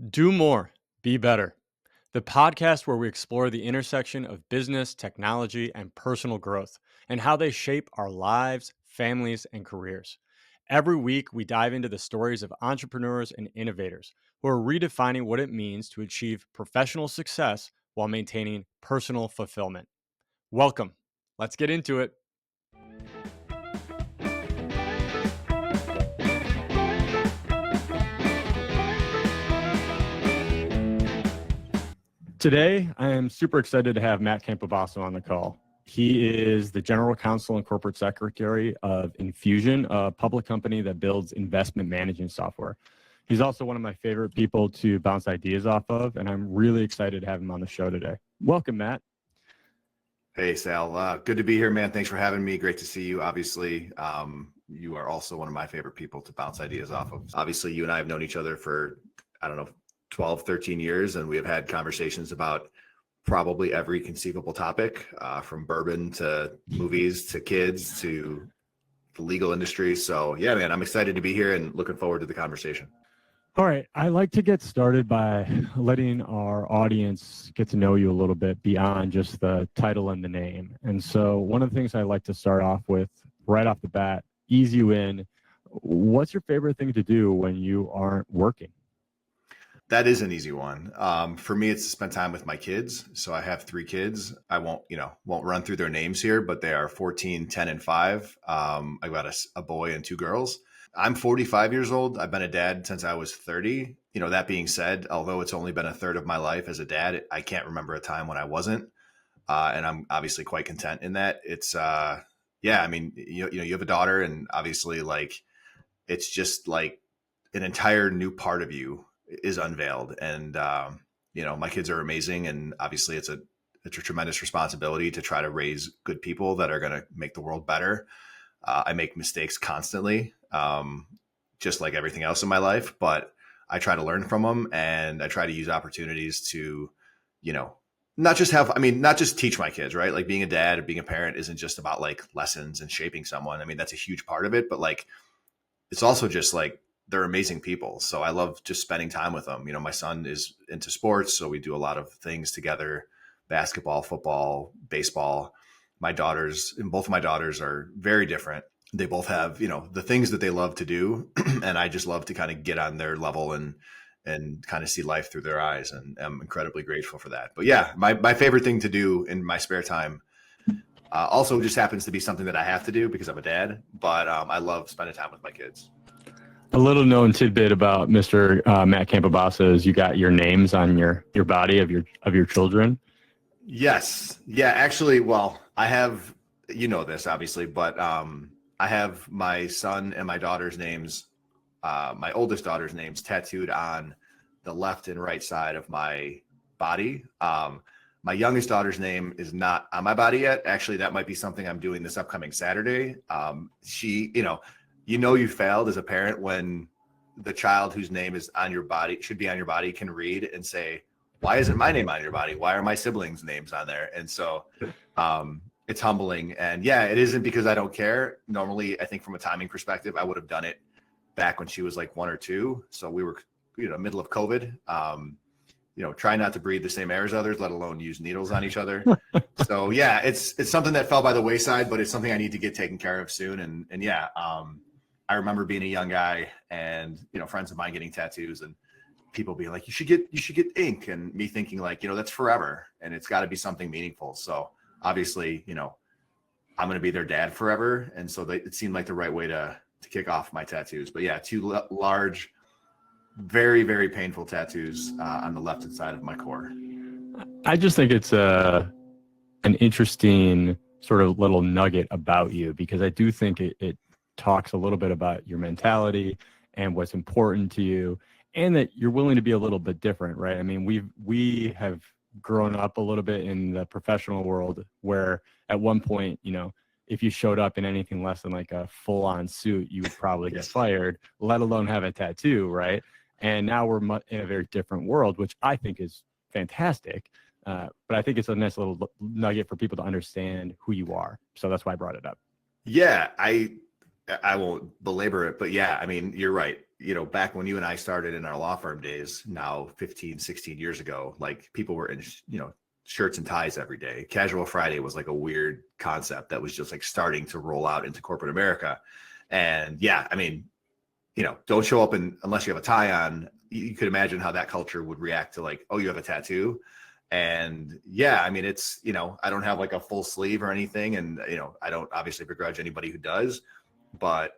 Do more, be better. The podcast where we explore the intersection of business, technology, and personal growth and how they shape our lives, families, and careers. Every week, we dive into the stories of entrepreneurs and innovators who are redefining what it means to achieve professional success while maintaining personal fulfillment. Welcome. Let's get into it. Today, I am super excited to have Matt Campobasso on the call. He is the General Counsel and Corporate Secretary of Enfusion, a public company that builds investment management software. He's also one of my favorite people to bounce ideas off of, and I'm really excited to have him on the show today. Welcome, Matt. Hey, Sal. Good to be here, man. Thanks for having me. Great to see you. Obviously, you are also one of my favorite people to bounce ideas off of. Obviously, you and I have known each other for, 12, 13 years, and we have had conversations about probably every conceivable topic, from bourbon to movies to kids to the legal industry. So, yeah, man, I'm excited to be here and looking forward to the conversation. All right. I like to get started by letting our audience get to know you a little bit beyond just the title and the name. And so one of the things I like to start off with right off the bat, ease you in. What's your favorite thing to do when you aren't working? That is an easy one. For me, it's to spend time with my kids. So I have 3 kids. I won't run through their names here, but they are 14, 10, and 5. I've got a boy and 2 girls. I'm 45 years old. I've been a dad since I was 30. That being said, although it's only been a third of my life as a dad, I can't remember a time when I wasn't. And I'm obviously quite content in that. It's, you have a daughter, and obviously it's just like an entire new part of you is unveiled. And, my kids are amazing. And obviously it's a tremendous responsibility to try to raise good people that are going to make the world better. I make mistakes constantly, just like everything else in my life, but I try to learn from them, and I try to use opportunities to, not just teach my kids, right? Like being a dad or being a parent isn't just about like lessons and shaping someone. I mean, that's a huge part of it, but it's also just like, they're amazing people. So I love just spending time with them. My son is into sports, so we do a lot of things together: basketball, football, baseball. Both of my daughters are very different. They both have, the things that they love to do. And I just love to kind of get on their level and kind of see life through their eyes. And I'm incredibly grateful for that. But yeah, my favorite thing to do in my spare time also just happens to be something that I have to do because I'm a dad. But I love spending time with my kids. A little known tidbit about Mr. Matt Campobasso is you got your names on your body of your children. Yes. Yeah, actually, well, I have, this obviously, but I have my son and my daughter's names, my oldest daughter's names tattooed on the left and right side of my body. My youngest daughter's name is not on my body yet. Actually, that might be something I'm doing this upcoming Saturday. She, you failed as a parent when the child whose name is on your body, should be on your body, can read and say, why isn't my name on your body? Why are my siblings' names on there? And so it's humbling. And yeah, it isn't because I don't care. Normally, I think from a timing perspective, I would have done it back when she was like 1 or 2. So we were, middle of COVID, try not to breathe the same air as others, let alone use needles on each other. So yeah, it's something that fell by the wayside, but it's something I need to get taken care of soon. And yeah, I remember being a young guy and, friends of mine getting tattoos and people being like, you should get ink, and me thinking like, that's forever and it's got to be something meaningful. So obviously, I'm going to be their dad forever. And so it seemed like the right way to kick off my tattoos. But yeah, 2 large, very, very painful tattoos on the left side of my core. I just think it's an interesting sort of little nugget about you, because I do think it talks a little bit about your mentality and what's important to you, and that you're willing to be a little bit different, right? I mean, we have grown up a little bit in the professional world where at one point, if you showed up in anything less than like a full-on suit, you would probably get fired, let alone have a tattoo, right? And now we're in a very different world, which I think is fantastic. But I think it's a nice little nugget for people to understand who you are. So that's why I brought it up. Yeah, I won't belabor it, but yeah, I mean, you're right. back when you and I started in our law firm days, now 15, 16 years ago, like people were in, shirts and ties every day. Casual Friday was like a weird concept that was just like starting to roll out into corporate America. And yeah, I mean, don't show up unless you have a tie on. You could imagine how that culture would react to like, oh, you have a tattoo. And yeah, I mean, it's, I don't have like a full sleeve or anything. And, I don't obviously begrudge anybody who does, but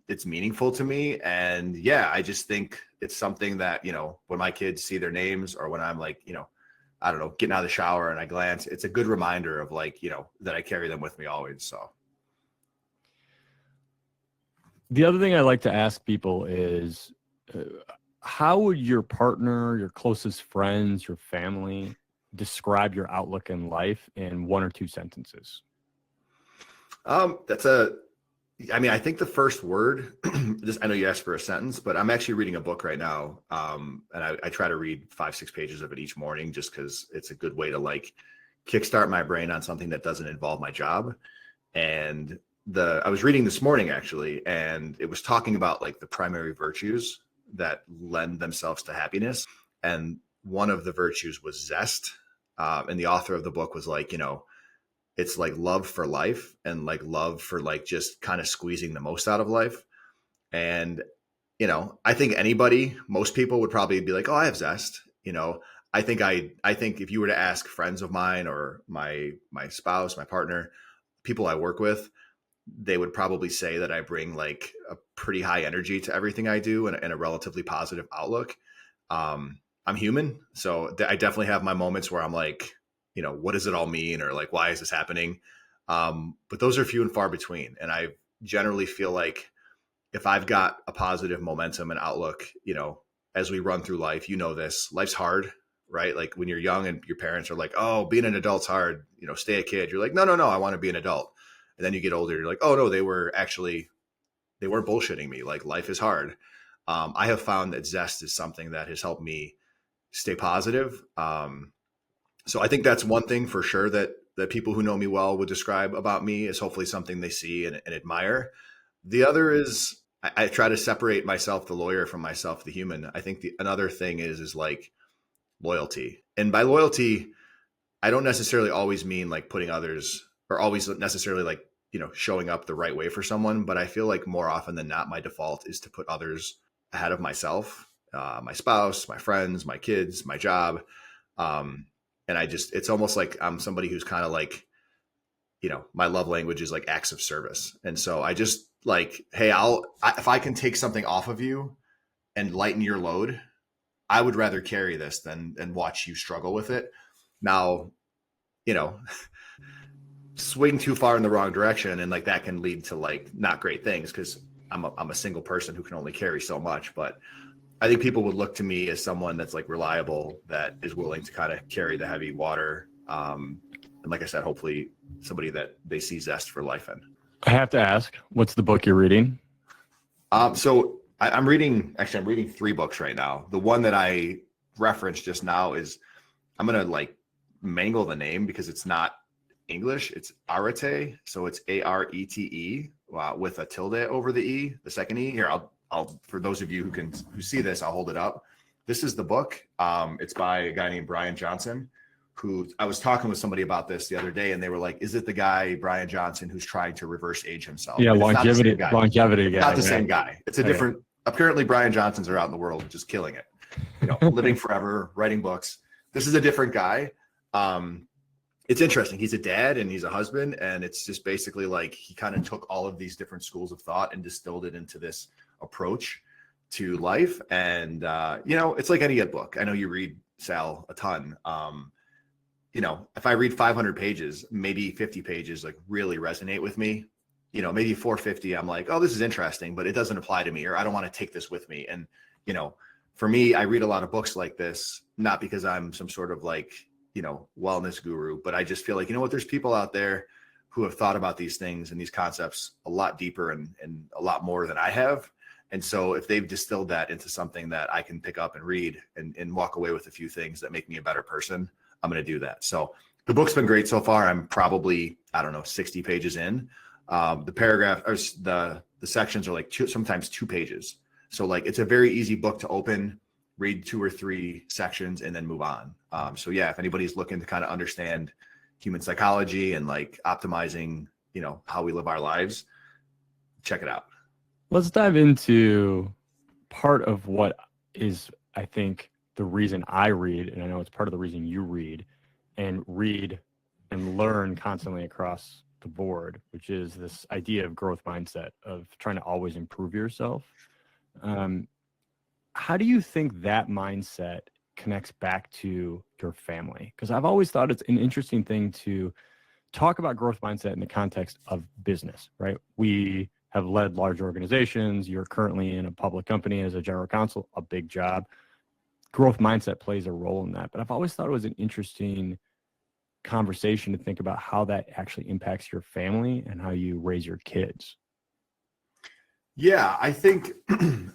it's meaningful to me. And yeah, I just think it's something that, when my kids see their names or when I'm like, I don't know, getting out of the shower and I glance, it's a good reminder of like, that I carry them with me always. So. The other thing I like to ask people is, how would your partner, your closest friends, your family describe your outlook in life in 1 or 2 sentences? I think the first word, I know you asked for a sentence, but I'm actually reading a book right now. And I try to read 5-6 pages of it each morning just because it's a good way to like kickstart my brain on something that doesn't involve my job. And I was reading this morning actually, and it was talking about like the primary virtues that lend themselves to happiness. And one of the virtues was zest. And the author of the book was like, it's like love for life and like love for like just kind of squeezing the most out of life. And, I think most people would probably be like, oh, I have zest. I think if you were to ask friends of mine or my spouse, my partner, people I work with, they would probably say that I bring like a pretty high energy to everything I do and a relatively positive outlook. I'm human. So I definitely have my moments where I'm like, what does it all mean? Or like, why is this happening? But those are few and far between. And I generally feel like if I've got a positive momentum and outlook, as we run through life, life's hard, right? Like when you're young and your parents are like, oh, being an adult's hard, stay a kid. You're like, no, I want to be an adult. And then you get older, you're like, oh no, they weren't bullshitting me. Like life is hard. I have found that zest is something that has helped me stay positive. So I think that's one thing for sure that people who know me well would describe about me is hopefully something they see and admire. The other is I try to separate myself, the lawyer, from myself, the human. I think another thing is like loyalty. And by loyalty, I don't necessarily always mean like putting others or always necessarily like, showing up the right way for someone. But I feel like more often than not, my default is to put others ahead of myself, my spouse, my friends, my kids, my job. And it's almost like I'm somebody who's kind of like, my love language is like acts of service. And so I just like, hey, if I can take something off of you and lighten your load, I would rather carry this than watch you struggle with it. Now, swing too far in the wrong direction and like that can lead to like not great things because I'm a single person who can only carry so much. But I think people would look to me as someone that's like reliable, that is willing to kind of carry the heavy water. And like I said, hopefully somebody that they see zest for life in. I have to ask, what's the book you're reading? So I'm reading 3 books right now. The one that I referenced just now is, I'm going to like mangle the name because it's not English. It's Arete. So it's Arete with a tilde over the E, the second E. Here, I'll for those of you who see this, I'll hold it up. This is the book. It's by a guy named Brian Johnson, who I was talking with somebody about this the other day, and they were like, is it the guy, Brian Johnson, who's trying to reverse age himself? Yeah, longevity guy. Not the same guy. It's a different, apparently Brian Johnsons are out in the world just killing it, living forever, writing books. This is a different guy. It's interesting. He's a dad and he's a husband, and it's just basically like he kind of took all of these different schools of thought and distilled it into this approach to life. And, it's like any book. I know you read, Sal, a ton. If I read 500 pages, maybe 50 pages like really resonate with me, maybe 450, I'm like, oh, this is interesting, but it doesn't apply to me, or I don't want to take this with me. And, for me, I read a lot of books like this, not because I'm some sort of like, wellness guru, but I just feel like, there's people out there who have thought about these things and these concepts a lot deeper and a lot more than I have. And so if they've distilled that into something that I can pick up and read and walk away with a few things that make me a better person, I'm going to do that. So the book's been great so far. I'm probably, 60 pages in. The paragraph or the sections are like sometimes 2 pages. So like, it's a very easy book to open, read 2 or 3 sections, and then move on. So yeah, if anybody's looking to kind of understand human psychology and like optimizing, how we live our lives, check it out. Let's dive into part of what is, I think, the reason I read, and I know it's part of the reason you read and learn constantly across the board, which is this idea of growth mindset, of trying to always improve yourself. How do you think that mindset connects back to your family? Because I've always thought it's an interesting thing to talk about growth mindset in the context of business, right? We have led large organizations. You're currently in a public company as a general counsel, a big job. Growth mindset plays a role in that. But I've always thought it was an interesting conversation to think about how that actually impacts your family and how you raise your kids. Yeah, I think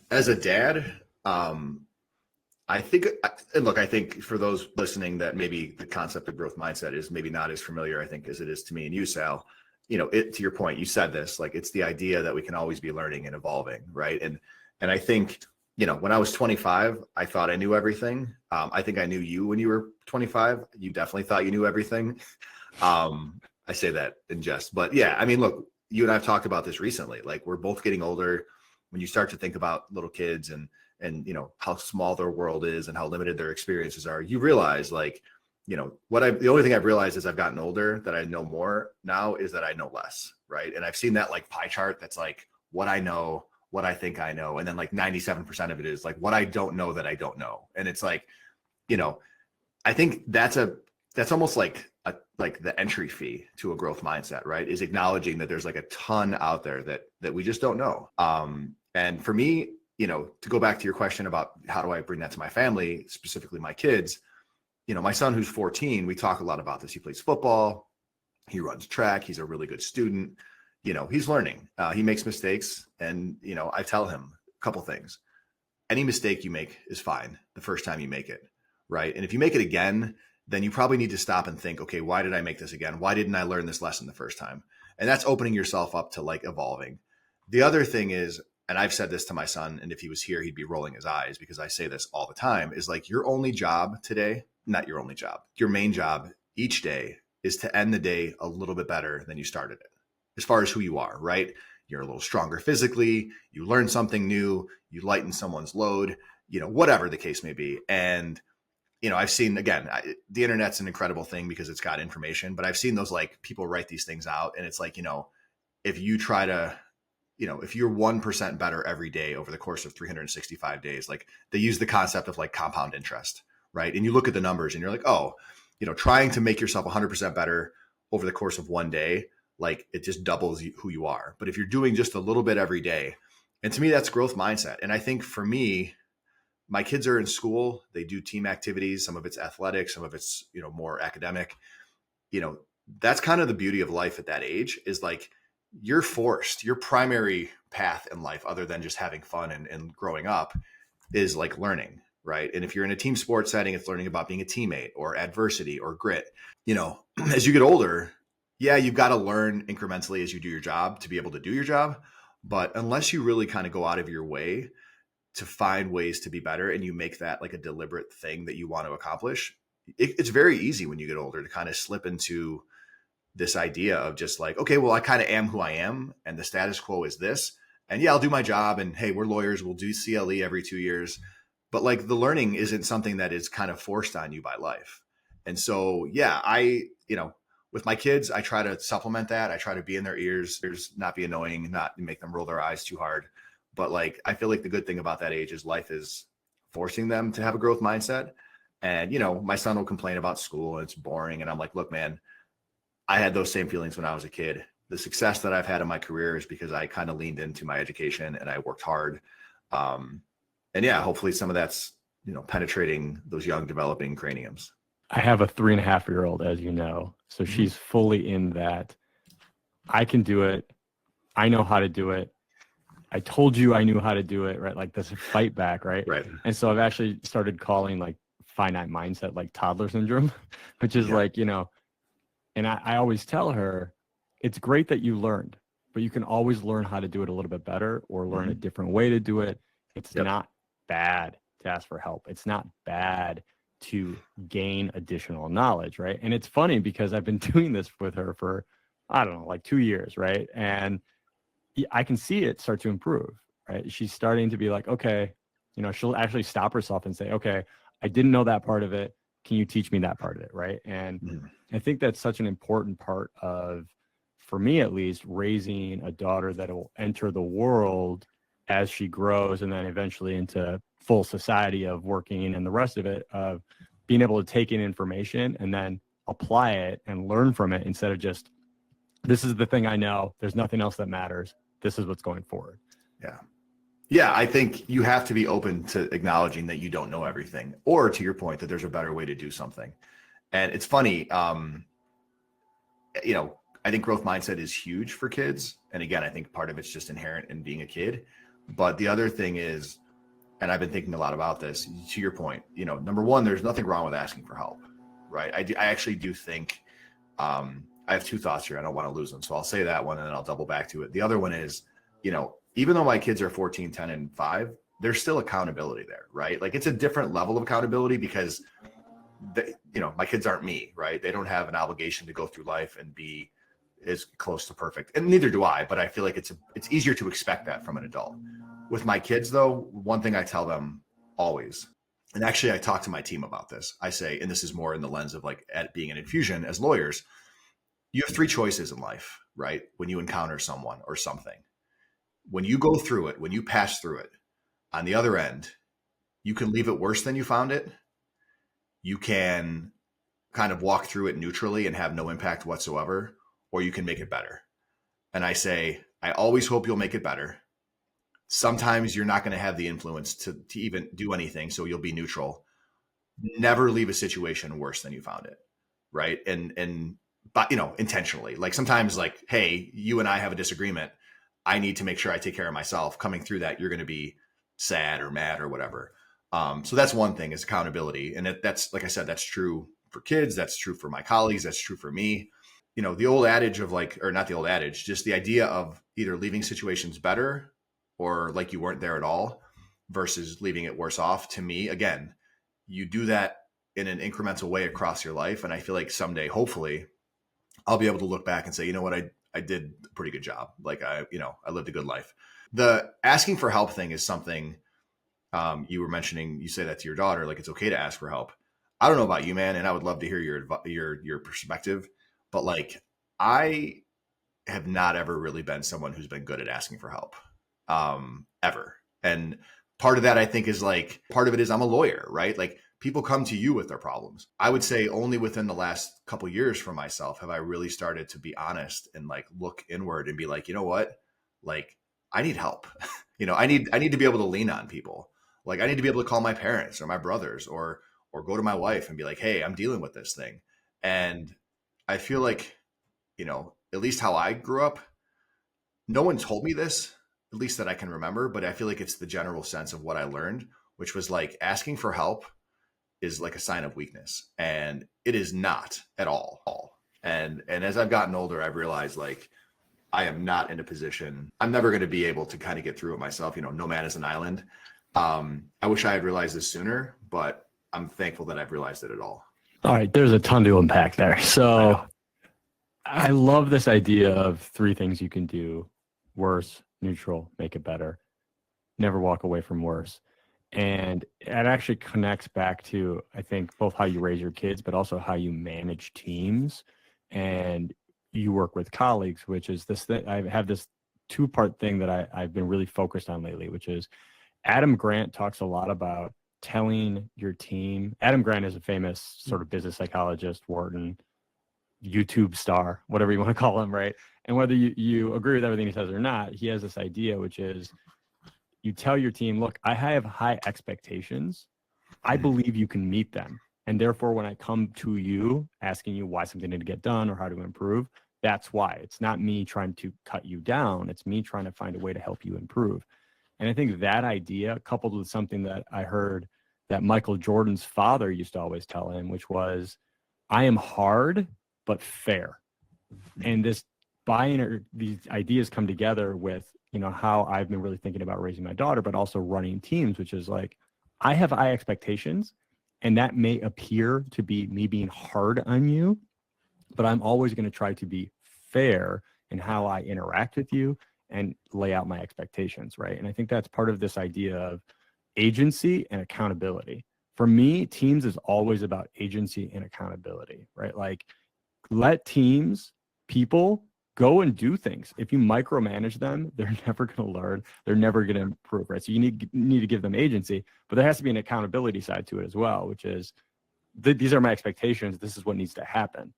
as a dad, I think for those listening that maybe the concept of growth mindset is maybe not as familiar, I think, as it is to me and you, Sal, to your point, you said this, like, it's the idea that we can always be learning and evolving. Right. And I think, when I was 25, I thought I knew everything. I think I knew you when you were 25. You definitely thought you knew everything. I say that in jest, but yeah, I mean, look, you and I've talked about this recently. Like, we're both getting older. When you start to think about little kids and how small their world is and how limited their experiences are, you realize, like, the only thing I've realized as I've gotten older that I know more now is that I know less. Right. And I've seen that like pie chart that's like what I know, what I think I know. And then like 97% of it is like what I don't know that I don't know. And it's like, I think that's almost like the entry fee to a growth mindset, right? Is acknowledging that there's like a ton out there that we just don't know. And for me, to go back to your question about how do I bring that to my family, specifically my kids, my son who's 14, we talk a lot about this. He plays football, he runs track, he's a really good student. He's learning, he makes mistakes. And, I tell him a couple things. Any mistake you make is fine the first time you make it. Right. And if you make it again, then you probably need to stop and think, okay, why did I make this again? Why didn't I learn this lesson the first time? And that's opening yourself up to like evolving. The other thing is, and I've said this to my son, and if he was here, he'd be rolling his eyes because I say this all the time, is like, your only job today, not your only job, your main job each day is to end the day a little bit better than you started it, as far as who you are, right? You're a little stronger physically, you learn something new, you lighten someone's load, whatever the case may be. And, I've seen, again, the internet's an incredible thing because it's got information, but I've seen those, like, people write these things out and it's like, if you try to, if you're 1% better every day over the course of 365 days, like, they use the concept of like compound interest, right? And you look at the numbers and you're like, oh, trying to make yourself 100% better over the course of one day, like, it just doubles who you are. But if you're doing just a little bit every day, and to me, that's growth mindset. And I think for me, my kids are in school, they do team activities. Some of it's athletic, some of it's, more academic. That's kind of the beauty of life at that age, is like, you're forced, your primary path in life, other than just having fun and growing up, is like learning. Right. And if you're in a team sports setting, it's learning about being a teammate or adversity or grit. As you get older, yeah, you've got to learn incrementally as you do your job to be able to do your job. But unless you really kind of go out of your way to find ways to be better and you make that like a deliberate thing that you want to accomplish, it's very easy when you get older to kind of slip into this idea of just like, okay, well, I kind of am who I am and the status quo is this. And yeah, I'll do my job. And hey, we're lawyers, we'll do CLE every 2 years. But like, the learning isn't something that is kind of forced on you by life. And so, yeah, with my kids, I try to supplement that. I try to be in their ears, not be annoying, not make them roll their eyes too hard. But like, I feel like the good thing about that age is life is forcing them to have a growth mindset. And, my son will complain about school and it's boring. And I'm like, look, man, I had those same feelings when I was a kid. The success that I've had in my career is because I kind of leaned into my education and I worked hard. And yeah, hopefully some of that's, penetrating those young developing craniums. I have a 3.5-year-old, as you know, so she's fully in that. I can do it. I know how to do it. I told you I knew how to do it, right? Like this fight back, right? Right. And so I've actually started calling like finite mindset, like toddler syndrome, which is like, and I always tell her, it's great that you learned, but you can always learn how to do it a little bit better or learn a different way to do it. It's not bad to ask for help. It's not bad to gain additional knowledge, right? And it's funny because I've been doing this with her for, I don't know, like 2 years, right? And I can see it start to improve, right? She's starting to be like, okay, she'll actually stop herself and say, okay, I didn't know that part of it. Can you teach me that part of it, right? And I think that's such an important part of, for me at least, raising a daughter that will enter the world as she grows and then eventually into full society of working and the rest of it, of being able to take in information and then apply it and learn from it instead of just, this is the thing I know, there's nothing else that matters, this is what's going forward. Yeah, I think you have to be open to acknowledging that you don't know everything, or to your point, that there's a better way to do something. And it's funny, I think growth mindset is huge for kids. And again, I think part of it's just inherent in being a kid. But the other thing is, and I've been thinking a lot about this, to your point, number one, there's nothing wrong with asking for help, right? I actually do think, I have two thoughts here. I don't want to lose them. So I'll say that one and then I'll double back to it. The other one is, even though my kids are 14, 10, and 5, there's still accountability there, right? Like it's a different level of accountability because, my kids aren't me, right? They don't have an obligation to go through life and be as close to perfect. And neither do I, but I feel like it's easier to expect that from an adult. With my kids though, one thing I tell them always, and actually I talk to my team about this, I say, and this is more in the lens of like being an Enfusion as lawyers, you have 3 choices in life, right? When you encounter someone or something. When you go through it, when you pass through it, on the other end, you can leave it worse than you found it. You can kind of walk through it neutrally and have no impact whatsoever, or you can make it better. And I say, I always hope you'll make it better. Sometimes you're not going to have the influence to even do anything, so you'll be neutral. Never leave a situation worse than you found it, right? But intentionally. Like sometimes, like, hey, you and I have a disagreement. I need to make sure I take care of myself. Coming through that, you're going to be sad or mad or whatever. So that's one thing, is accountability. And that's, like I said, that's true for kids. That's true for my colleagues. That's true for me. The old adage of or not the old adage, just the idea of either leaving situations better or like you weren't there at all versus leaving it worse off. To me, again, you do that in an incremental way across your life. And I feel like someday, hopefully, I'll be able to look back and say, you know what, I did a pretty good job. Like I lived a good life. The asking for help thing is something you were mentioning. You say that to your daughter, like it's okay to ask for help. I don't know about you, man, and I would love to hear your perspective. But like, I have not ever really been someone who's been good at asking for help, ever. And part of that, I think, is like, part of it is I'm a lawyer, right? Like people come to you with their problems. I would say only within the last couple of years for myself have I really started to be honest and like look inward and be like, you know what, like I need help. I need to be able to lean on people. Like I need to be able to call my parents or my brothers or go to my wife and be like, hey, I'm dealing with this thing. And I feel like, at least how I grew up, no one told me this, at least that I can remember, but I feel like it's the general sense of what I learned, which was like asking for help is like a sign of weakness, and it is not at all. And as I've gotten older, I've realized like I am not in a position, I'm never going to be able to kind of get through it myself. No man is an island. I wish I had realized this sooner, but I'm thankful that I've realized it at all. All right, there's a ton to unpack there. So I love this idea of 3 things you can do: worse, neutral, make it better, never walk away from worse. And it actually connects back to, I think, both how you raise your kids, but also how you manage teams and you work with colleagues, which is this thing. I have this 2-part thing that I've been really focused on lately, which is Adam Grant talks a lot about telling your team. Adam Grant is a famous sort of business psychologist, Wharton, YouTube star, whatever you want to call him, right? And whether you agree with everything he says or not, he has this idea, which is you tell your team, look, I have high expectations. I believe you can meet them. And therefore, when I come to you asking you why something didn't get done or how to improve, that's why. It's not me trying to cut you down. It's me trying to find a way to help you improve. And I think that idea, coupled with something that I heard that Michael Jordan's father used to always tell him, which was, I am hard, but fair. And this these ideas come together with how I've been really thinking about raising my daughter, but also running teams, which is like, I have high expectations, and that may appear to be me being hard on you, but I'm always going to try to be fair in how I interact with you and lay out my expectations, right? And I think that's part of this idea of agency and accountability. For me, teams is always about agency and accountability, right? Like, let teams, people go and do things. If you micromanage them, they're never going to learn. They're never going to improve, right? So you need to give them agency, but there has to be an accountability side to it as well, which is these are my expectations. This is what needs to happen.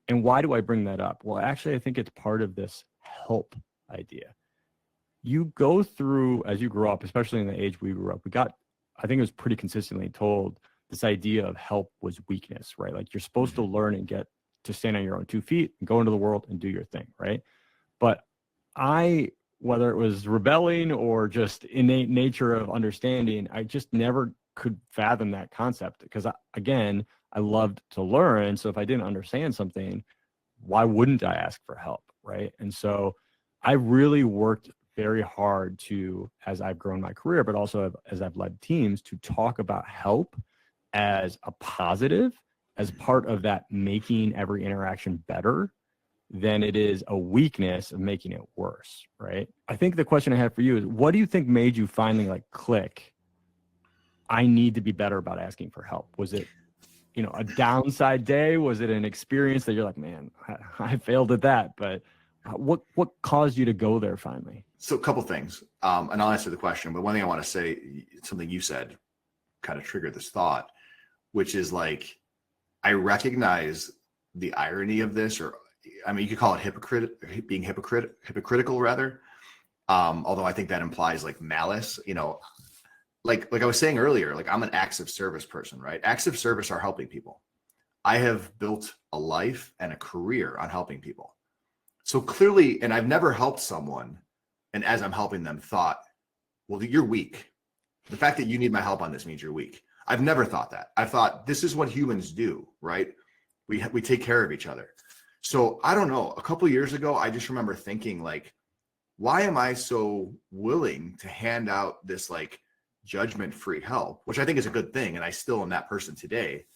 And why do I bring that up? Well, actually, I think it's part of this help idea. You go through, as you grow up, especially in the age we grew up, I think it was pretty consistently told, this idea of help was weakness, right? Like, you're supposed to learn and get to stand on your own 2 feet and go into the world and do your thing, right? But whether it was rebelling or just innate nature of understanding, I just never could fathom that concept, because again, I loved to learn. So if I didn't understand something, why wouldn't I ask for help, right? And so I really worked very hard to, as I've grown my career, but also as I've led teams, to talk about help as a positive, as part of that making every interaction better, than it is a weakness of making it worse, right? I think the question I have for you is, what do you think made you finally like click, I need to be better about asking for help? Was it, a downside day? Was it an experience that you're like, man, I failed at that? But what caused you to go there finally? So a couple things, and I'll answer the question. But one thing I want to say, something you said kind of triggered this thought, which is like, I recognize the irony of this, or I mean, you could call it being hypocritical rather. Although I think that implies like malice, like I was saying earlier, like, I'm an acts of service person, right? Acts of service are helping people. I have built a life and a career on helping people. So clearly, and I've never helped someone, and as I'm helping them thought, well, you're weak. The fact that you need my help on this means you're weak. I've never thought that. I thought this is what humans do, right? We take care of each other. So I don't know. A couple of years ago, I just remember thinking like, why am I so willing to hand out this like judgment-free help, which I think is a good thing, and I still am that person today,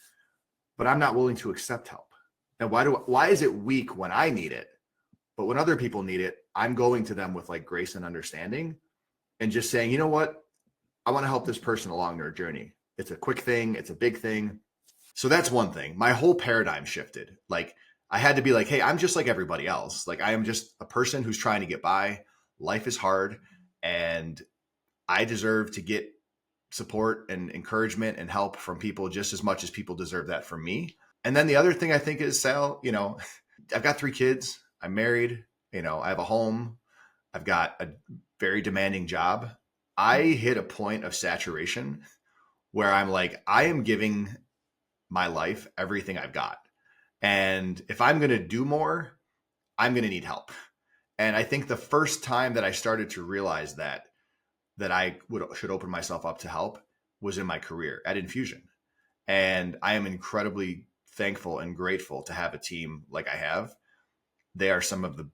but I'm not willing to accept help. And why is it weak when I need it, but when other people need it, I'm going to them with like grace and understanding, and just saying, you know what, I want to help this person along their journey. It's a quick thing, it's a big thing. So that's one thing. My whole paradigm shifted. Like, I had to be like, hey, I'm just like everybody else. Like, I am just a person who's trying to get by. Life is hard, and I deserve to get support and encouragement and help from people just as much as people deserve that from me. And then the other thing I think is, Sal, I've got 3 kids. I'm married. I have a home. I've got a very demanding job. I hit a point of saturation where I'm like, I am giving my life everything I've got. And if I'm going to do more, I'm going to need help. And I think the first time that I started to realize that I should open myself up to help was in my career at Enfusion. And I am incredibly thankful and grateful to have a team like I have. They are some of the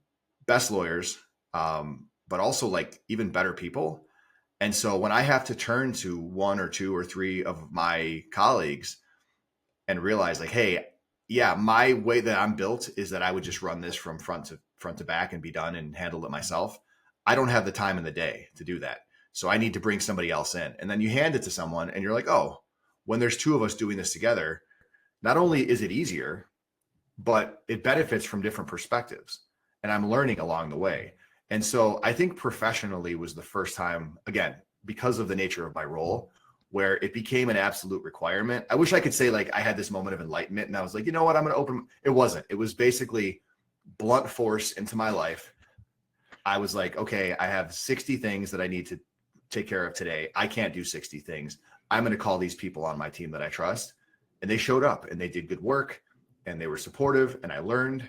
best lawyers, but also like even better people. And so when I have to turn to 1 or 2 or 3 of my colleagues and realize like, hey, yeah, my way that I'm built is that I would just run this from front to back and be done and handle it myself. I don't have the time in the day to do that. So I need to bring somebody else in. And then you hand it to someone and you're like, oh, when there's 2 of us doing this together, not only is it easier, but it benefits from different perspectives. And I'm learning along the way. And so I think professionally was the first time, again, because of the nature of my role, where it became an absolute requirement. I wish I could say like I had this moment of enlightenment and I was like, you know what, I'm going to open. It wasn't. It was basically blunt force into my life. I was like, okay, I have 60 things that I need to take care of today. I can't do 60 things. I'm going to call these people on my team that I trust. And they showed up and they did good work and they were supportive and I learned.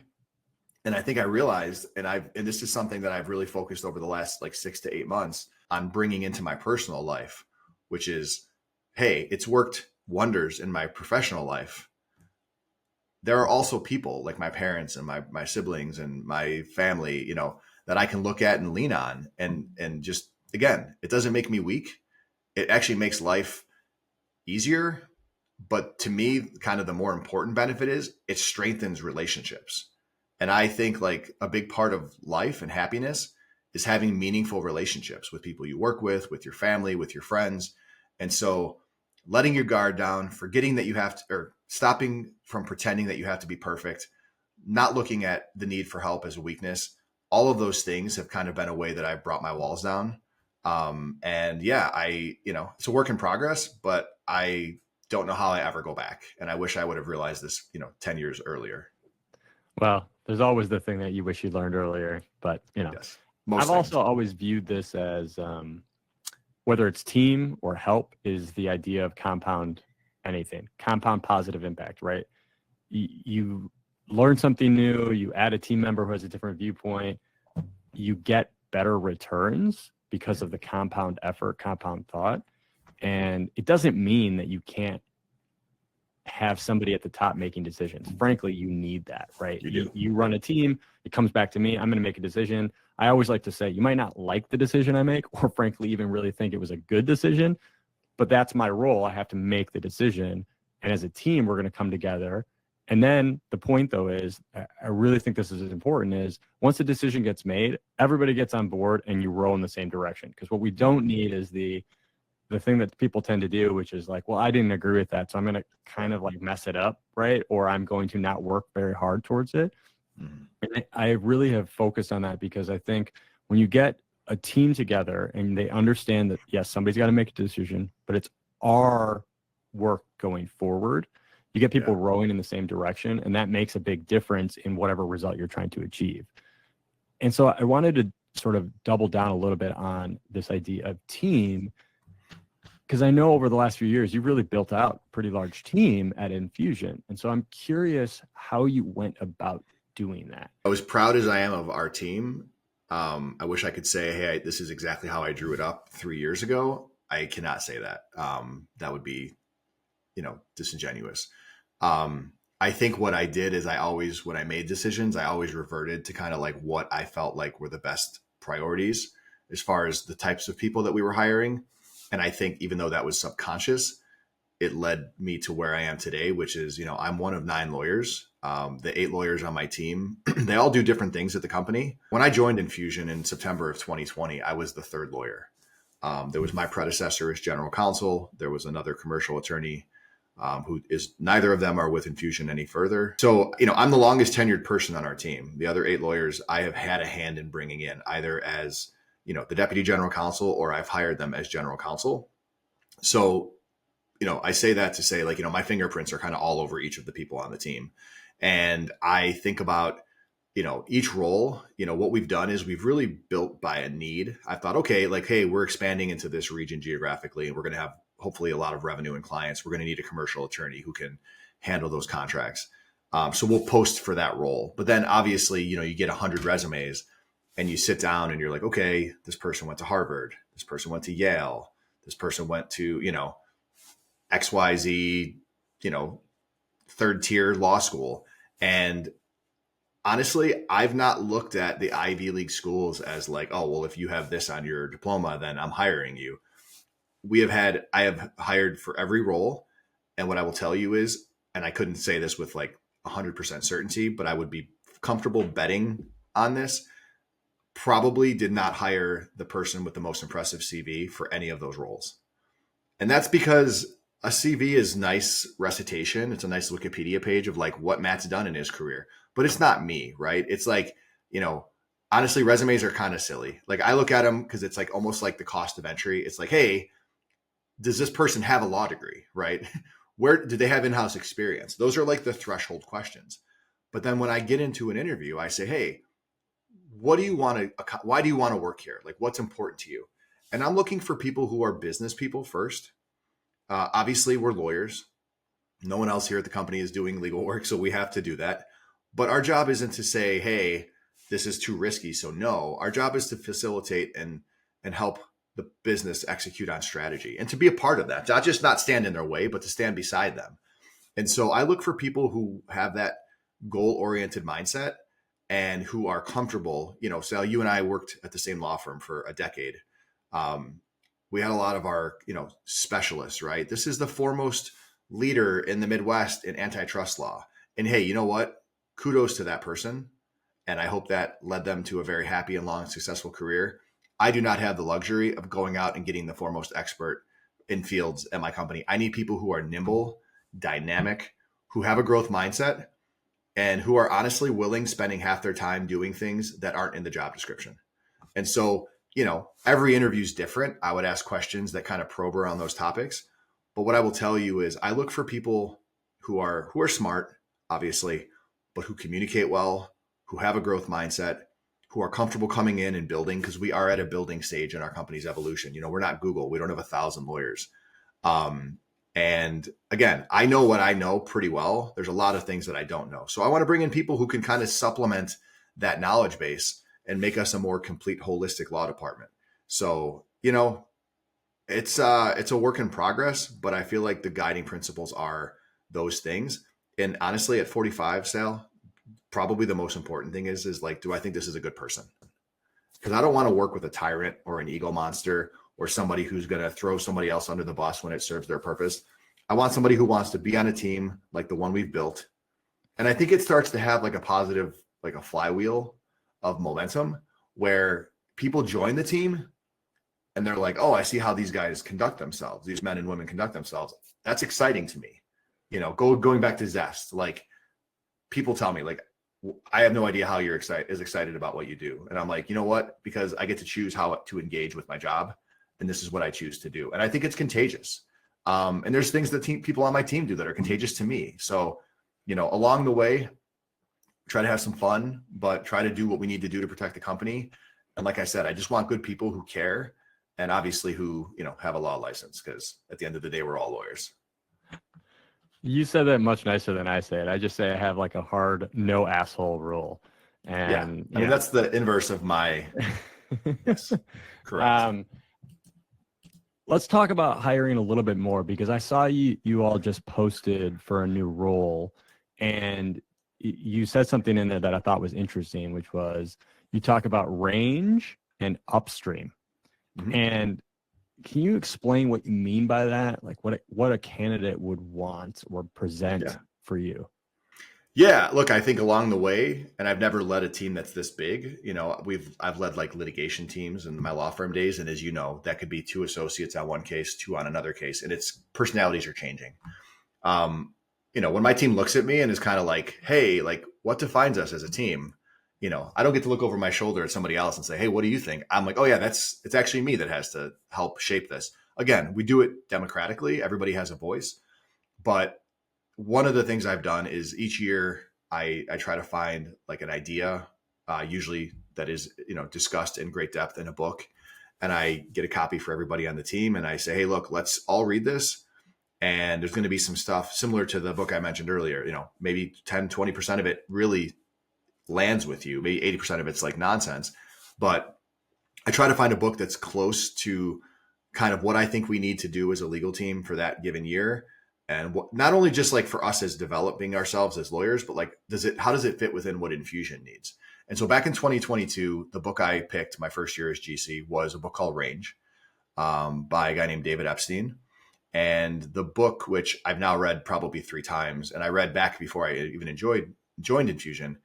And I think I realized, and this is something that I've really focused over the last like 6 to 8 months on bringing into my personal life, which is, hey, it's worked wonders in my professional life. There are also people like my parents and my siblings and my family, that I can look at and lean on. And just, again, it doesn't make me weak. It actually makes life easier. But to me, kind of the more important benefit is it strengthens relationships. And I think like a big part of life and happiness is having meaningful relationships with people you work with your family, with your friends. And so letting your guard down, forgetting that you have to, or stopping from pretending that you have to be perfect, not looking at the need for help as a weakness, all of those things have kind of been a way that I've brought my walls down. And yeah, it's a work in progress, but I don't know how I ever go back. And I wish I would have realized this, 10 years earlier. Well, there's always the thing that you wish you learned earlier, but Yes, I've also always viewed this as whether it's team or help is the idea of compound positive impact, right? You learn something new, you add a team member who has a different viewpoint, you get better returns because of the compound effort, compound thought. And it doesn't mean that you can't have somebody at the top making decisions. Frankly, you need that, right? You run a team, it comes back to me, I'm going to make a decision. I always like to say, you might not like the decision I make, or frankly, even really think it was a good decision, but that's my role. I have to make the decision. And as a team, we're going to come together. And then the point, though, is I really think this is as important is once the decision gets made, everybody gets on board and you row in the same direction. Because what we don't need is the thing that people tend to do, which is like, well, I didn't agree with that, so I'm going to kind of like mess it up, right? Or I'm going to not work very hard towards it. Mm-hmm. And I really have focused on that because I think when you get a team together and they understand that, yes, somebody's got to make a decision, but it's our work going forward, you get people rowing in the same direction, and that makes a big difference in whatever result you're trying to achieve. And so I wanted to sort of double down a little bit on this idea of team, because I know over the last few years, you've really built out a pretty large team at Enfusion. And so I'm curious how you went about doing that. As proud as I am of our team, I wish I could say, hey, this is exactly how I drew it up 3 years ago. I cannot say that. That would be, disingenuous. I think what I did is when I made decisions, I always reverted to kind of like what I felt like were the best priorities as far as the types of people that we were hiring. And I think even though that was subconscious, it led me to where I am today, which is, I'm one of 9 lawyers. The 8 lawyers on my team, they all do different things at the company. When I joined Enfusion in September of 2020, I was the 3rd lawyer. There was my predecessor as general counsel. There was another commercial attorney who is, neither of them are with Enfusion any further. So, I'm the longest tenured person on our team. The other 8 lawyers I have had a hand in bringing in either as the deputy general counsel, or I've hired them as general counsel. So, I say that to say my fingerprints are kind of all over each of the people on the team. And I think about, each role, what we've done is we've really built by a need. I thought, okay, hey, we're expanding into this region geographically, and we're going to have hopefully a lot of revenue and clients. We're going to need a commercial attorney who can handle those contracts. So we'll post for that role. But then obviously, you get 100 resumes. And you sit down and you're like, okay, this person went to Harvard. This person went to Yale. This person went to, XYZ, 3rd tier law school. And honestly, I've not looked at the Ivy League schools as like, oh, well, if you have this on your diploma, then I'm hiring you. I have hired for every role. And what I will tell you is, and I couldn't say this with like 100% certainty, but I would be comfortable betting on this, probably did not hire the person with the most impressive CV for any of those roles. And that's because a CV is nice recitation. It's a nice Wikipedia page of like what Matt's done in his career, but it's not me, right? It's like, honestly, resumes are kind of silly. Like I look at them because it's like almost like the cost of entry. It's like, hey, does this person have a law degree, right? Where do they have in-house experience? Those are like the threshold questions. But then when I get into an interview, I say, hey, why do you want to work here? Like, what's important to you? And I'm looking for people who are business people first. Obviously, we're lawyers. No one else here at the company is doing legal work, so we have to do that. But our job isn't to say, hey, this is too risky, so no. Our job is to facilitate and help the business execute on strategy and to be a part of that, not stand in their way, but to stand beside them. And so I look for people who have that goal-oriented mindset. and who are comfortable. Sal, you and I worked at the same law firm for a decade. We had a lot of our, specialists, right? This is the foremost leader in the Midwest in antitrust law. And hey, you know what? Kudos to that person. And I hope that led them to a very happy and long, successful career. I do not have the luxury of going out and getting the foremost expert in fields at my company. I need people who are nimble, dynamic, who have a growth mindset, and who are honestly willing spending half their time doing things that aren't in the job description. And so, every interview is different. I would ask questions that kind of probe around those topics. But what I will tell you is I look for people who are smart, obviously, but who communicate well, who have a growth mindset, who are comfortable coming in and building, because we are at a building stage in our company's evolution. We're not Google. We don't have 1,000 lawyers. And again, I know what I know pretty well. There's a lot of things that I don't know. So I want to bring in people who can kind of supplement that knowledge base and make us a more complete, holistic law department. So, it's a work in progress, but I feel like the guiding principles are those things. And honestly, at 45, Sal, probably the most important thing is like, do I think this is a good person? Because I don't want to work with a tyrant or an ego monster or somebody who's going to throw somebody else under the bus when it serves their purpose. I want somebody who wants to be on a team like the one we've built. And I think it starts to have like a positive, like a flywheel of momentum where people join the team and they're like, oh, I see how these guys conduct themselves. These men and women conduct themselves. That's exciting to me. Going back to Zest, like people tell me like, I have no idea how you're excited about what you do. And I'm like, you know what? Because I get to choose how to engage with my job. And this is what I choose to do. And I think it's contagious. And there's things that people on my team do that are contagious to me. So, along the way, try to have some fun, but try to do what we need to do to protect the company. And like I said, I just want good people who care and obviously who, have a law license, because at the end of the day, we're all lawyers. You said that much nicer than I say it. I just say I have like a hard no asshole rule. And I mean, that's the inverse of my, yes, correct. Let's talk about hiring a little bit more, because I saw you all just posted for a new role, and you said something in there that I thought was interesting, which was you talk about range and upstream. Mm-hmm. And can you explain what you mean by that? Like what a candidate would want or present for you? Yeah, look, I think along the way, and I've never led a team that's this big. I've led like litigation teams in my law firm days, and as you know, that could be 2 associates on one case, 2 on another case, and its personalities are changing. When my team looks at me and is kind of like, "Hey, like, what defines us as a team?" I don't get to look over my shoulder at somebody else and say, "Hey, what do you think?" I'm like, "Oh yeah, it's actually me that has to help shape this." Again, we do it democratically; everybody has a voice, but one of the things I've done is each year I try to find like an idea, usually that is, discussed in great depth in a book. And I get a copy for everybody on the team. And I say, hey, look, let's all read this. And there's going to be some stuff similar to the book I mentioned earlier. Maybe 10, 20% of it really lands with you. Maybe 80% of it's like nonsense. But I try to find a book that's close to kind of what I think we need to do as a legal team for that given year. And not only just like for us as developing ourselves as lawyers, but like, how does it fit within what Enfusion needs? And so back in 2022, the book I picked my first year as GC was a book called Range by a guy named David Epstein. And the book, which I've now read probably 3 times, and I read back before I even joined Enfusion,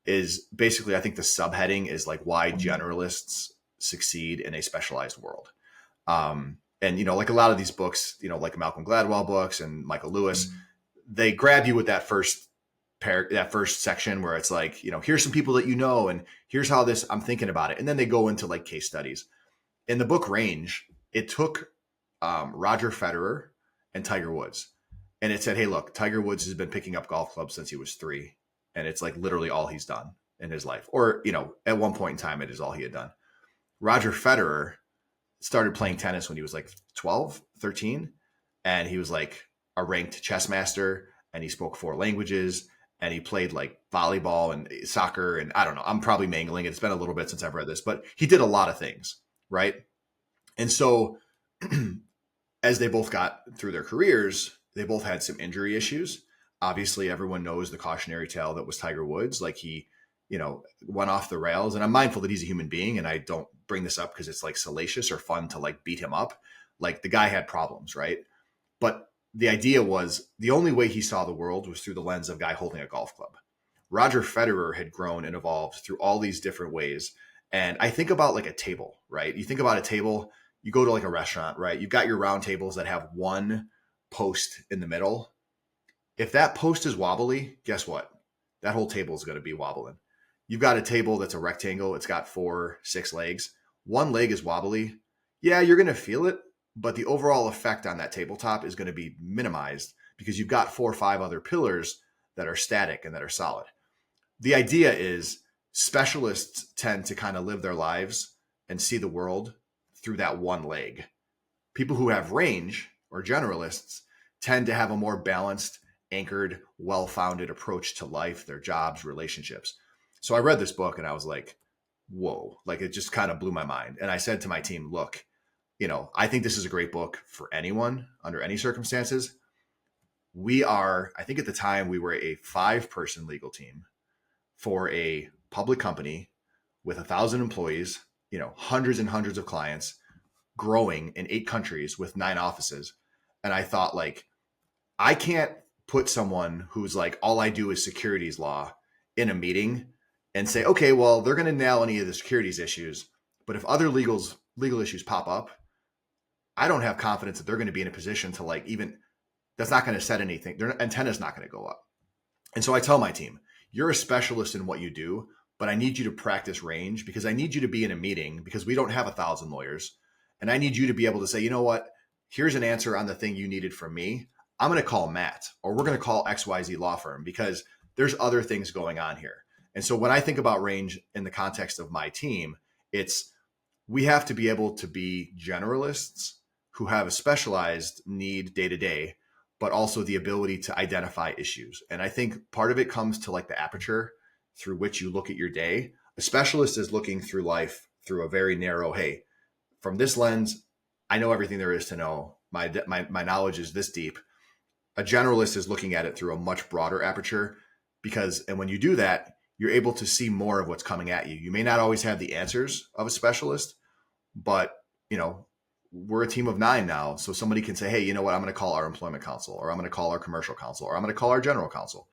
is basically, I think the subheading is like why generalists succeed in a specialized world. And, like a lot of these books, like Malcolm Gladwell books and Michael Lewis, they grab you with that first section where it's like, here's some people that and here's how I'm thinking about it. And then they go into like case studies. In the book Range, it took Roger Federer and Tiger Woods. And it said, hey, look, Tiger Woods has been picking up golf clubs since he was 3. And it's like literally all he's done in his life. Or, at one point in time, it is all he had done. Roger Federer started playing tennis when he was like 12, 13. And he was like a ranked chess master, and he spoke 4 languages, and he played like volleyball and soccer. And I don't know, I'm probably mangling it. It's been a little bit since I've read this, but he did a lot of things. Right. And so as they both got through their careers, they both had some injury issues. Obviously, everyone knows the cautionary tale that was Tiger Woods. Like he went off the rails. And I'm mindful that he's a human being, and I don't bring this up because it's like salacious or fun to like beat him up. Like the guy had problems, right? But the idea was the only way he saw the world was through the lens of a guy holding a golf club. Roger Federer had grown and evolved through all these different ways. And I think about like a table, right? You think about a table, you go to like a restaurant, right? You've got your round tables that have one post in the middle. If that post is wobbly, guess what? That whole table is going to be wobbling. You've got a table that's a rectangle. It's got 4, 6 legs. One leg is wobbly. Yeah, you're going to feel it, but the overall effect on that tabletop is going to be minimized because you've got 4 or 5 other pillars that are static and that are solid. The idea is specialists tend to kind of live their lives and see the world through that one leg. People who have range or generalists tend to have a more balanced, anchored, well-founded approach to life, their jobs, relationships. So I read this book and I was like, whoa, like it just kind of blew my mind. And I said to my team, look, I think this is a great book for anyone under any circumstances. I think at the time we were a 5-person legal team for a public company with 1,000 employees, hundreds and hundreds of clients, growing in 8 countries with 9 offices. And I thought, like, I can't put someone who's like, all I do is securities law in a meeting and say, okay, well, they're going to nail any of the securities issues. But if other legal issues pop up, I don't have confidence that they're going to be in a position to like, even that's not going to set anything. Their antenna's not going to go up. And so I tell my team, you're a specialist in what you do, but I need you to practice range because I need you to be in a meeting because we don't have 1,000 lawyers. And I need you to be able to say, you know what, here's an answer on the thing you needed from me. I'm going to call Matt, or we're going to call XYZ law firm because there's other things going on here. And so when I think about range in the context of my team, we have to be able to be generalists who have a specialized need day to day, but also the ability to identify issues. And I think part of it comes to like the aperture through which you look at your day. A specialist is looking through life through a very narrow, hey, from this lens, I know everything there is to know. My knowledge is this deep. A generalist is looking at it through a much broader aperture and when you do that, you're able to see more of what's coming at you. You may not always have the answers of a specialist, but we're a team of 9 now. So somebody can say, hey, you know what? I'm going to call our employment counsel, or I'm going to call our commercial counsel, or I'm going to call our general counsel.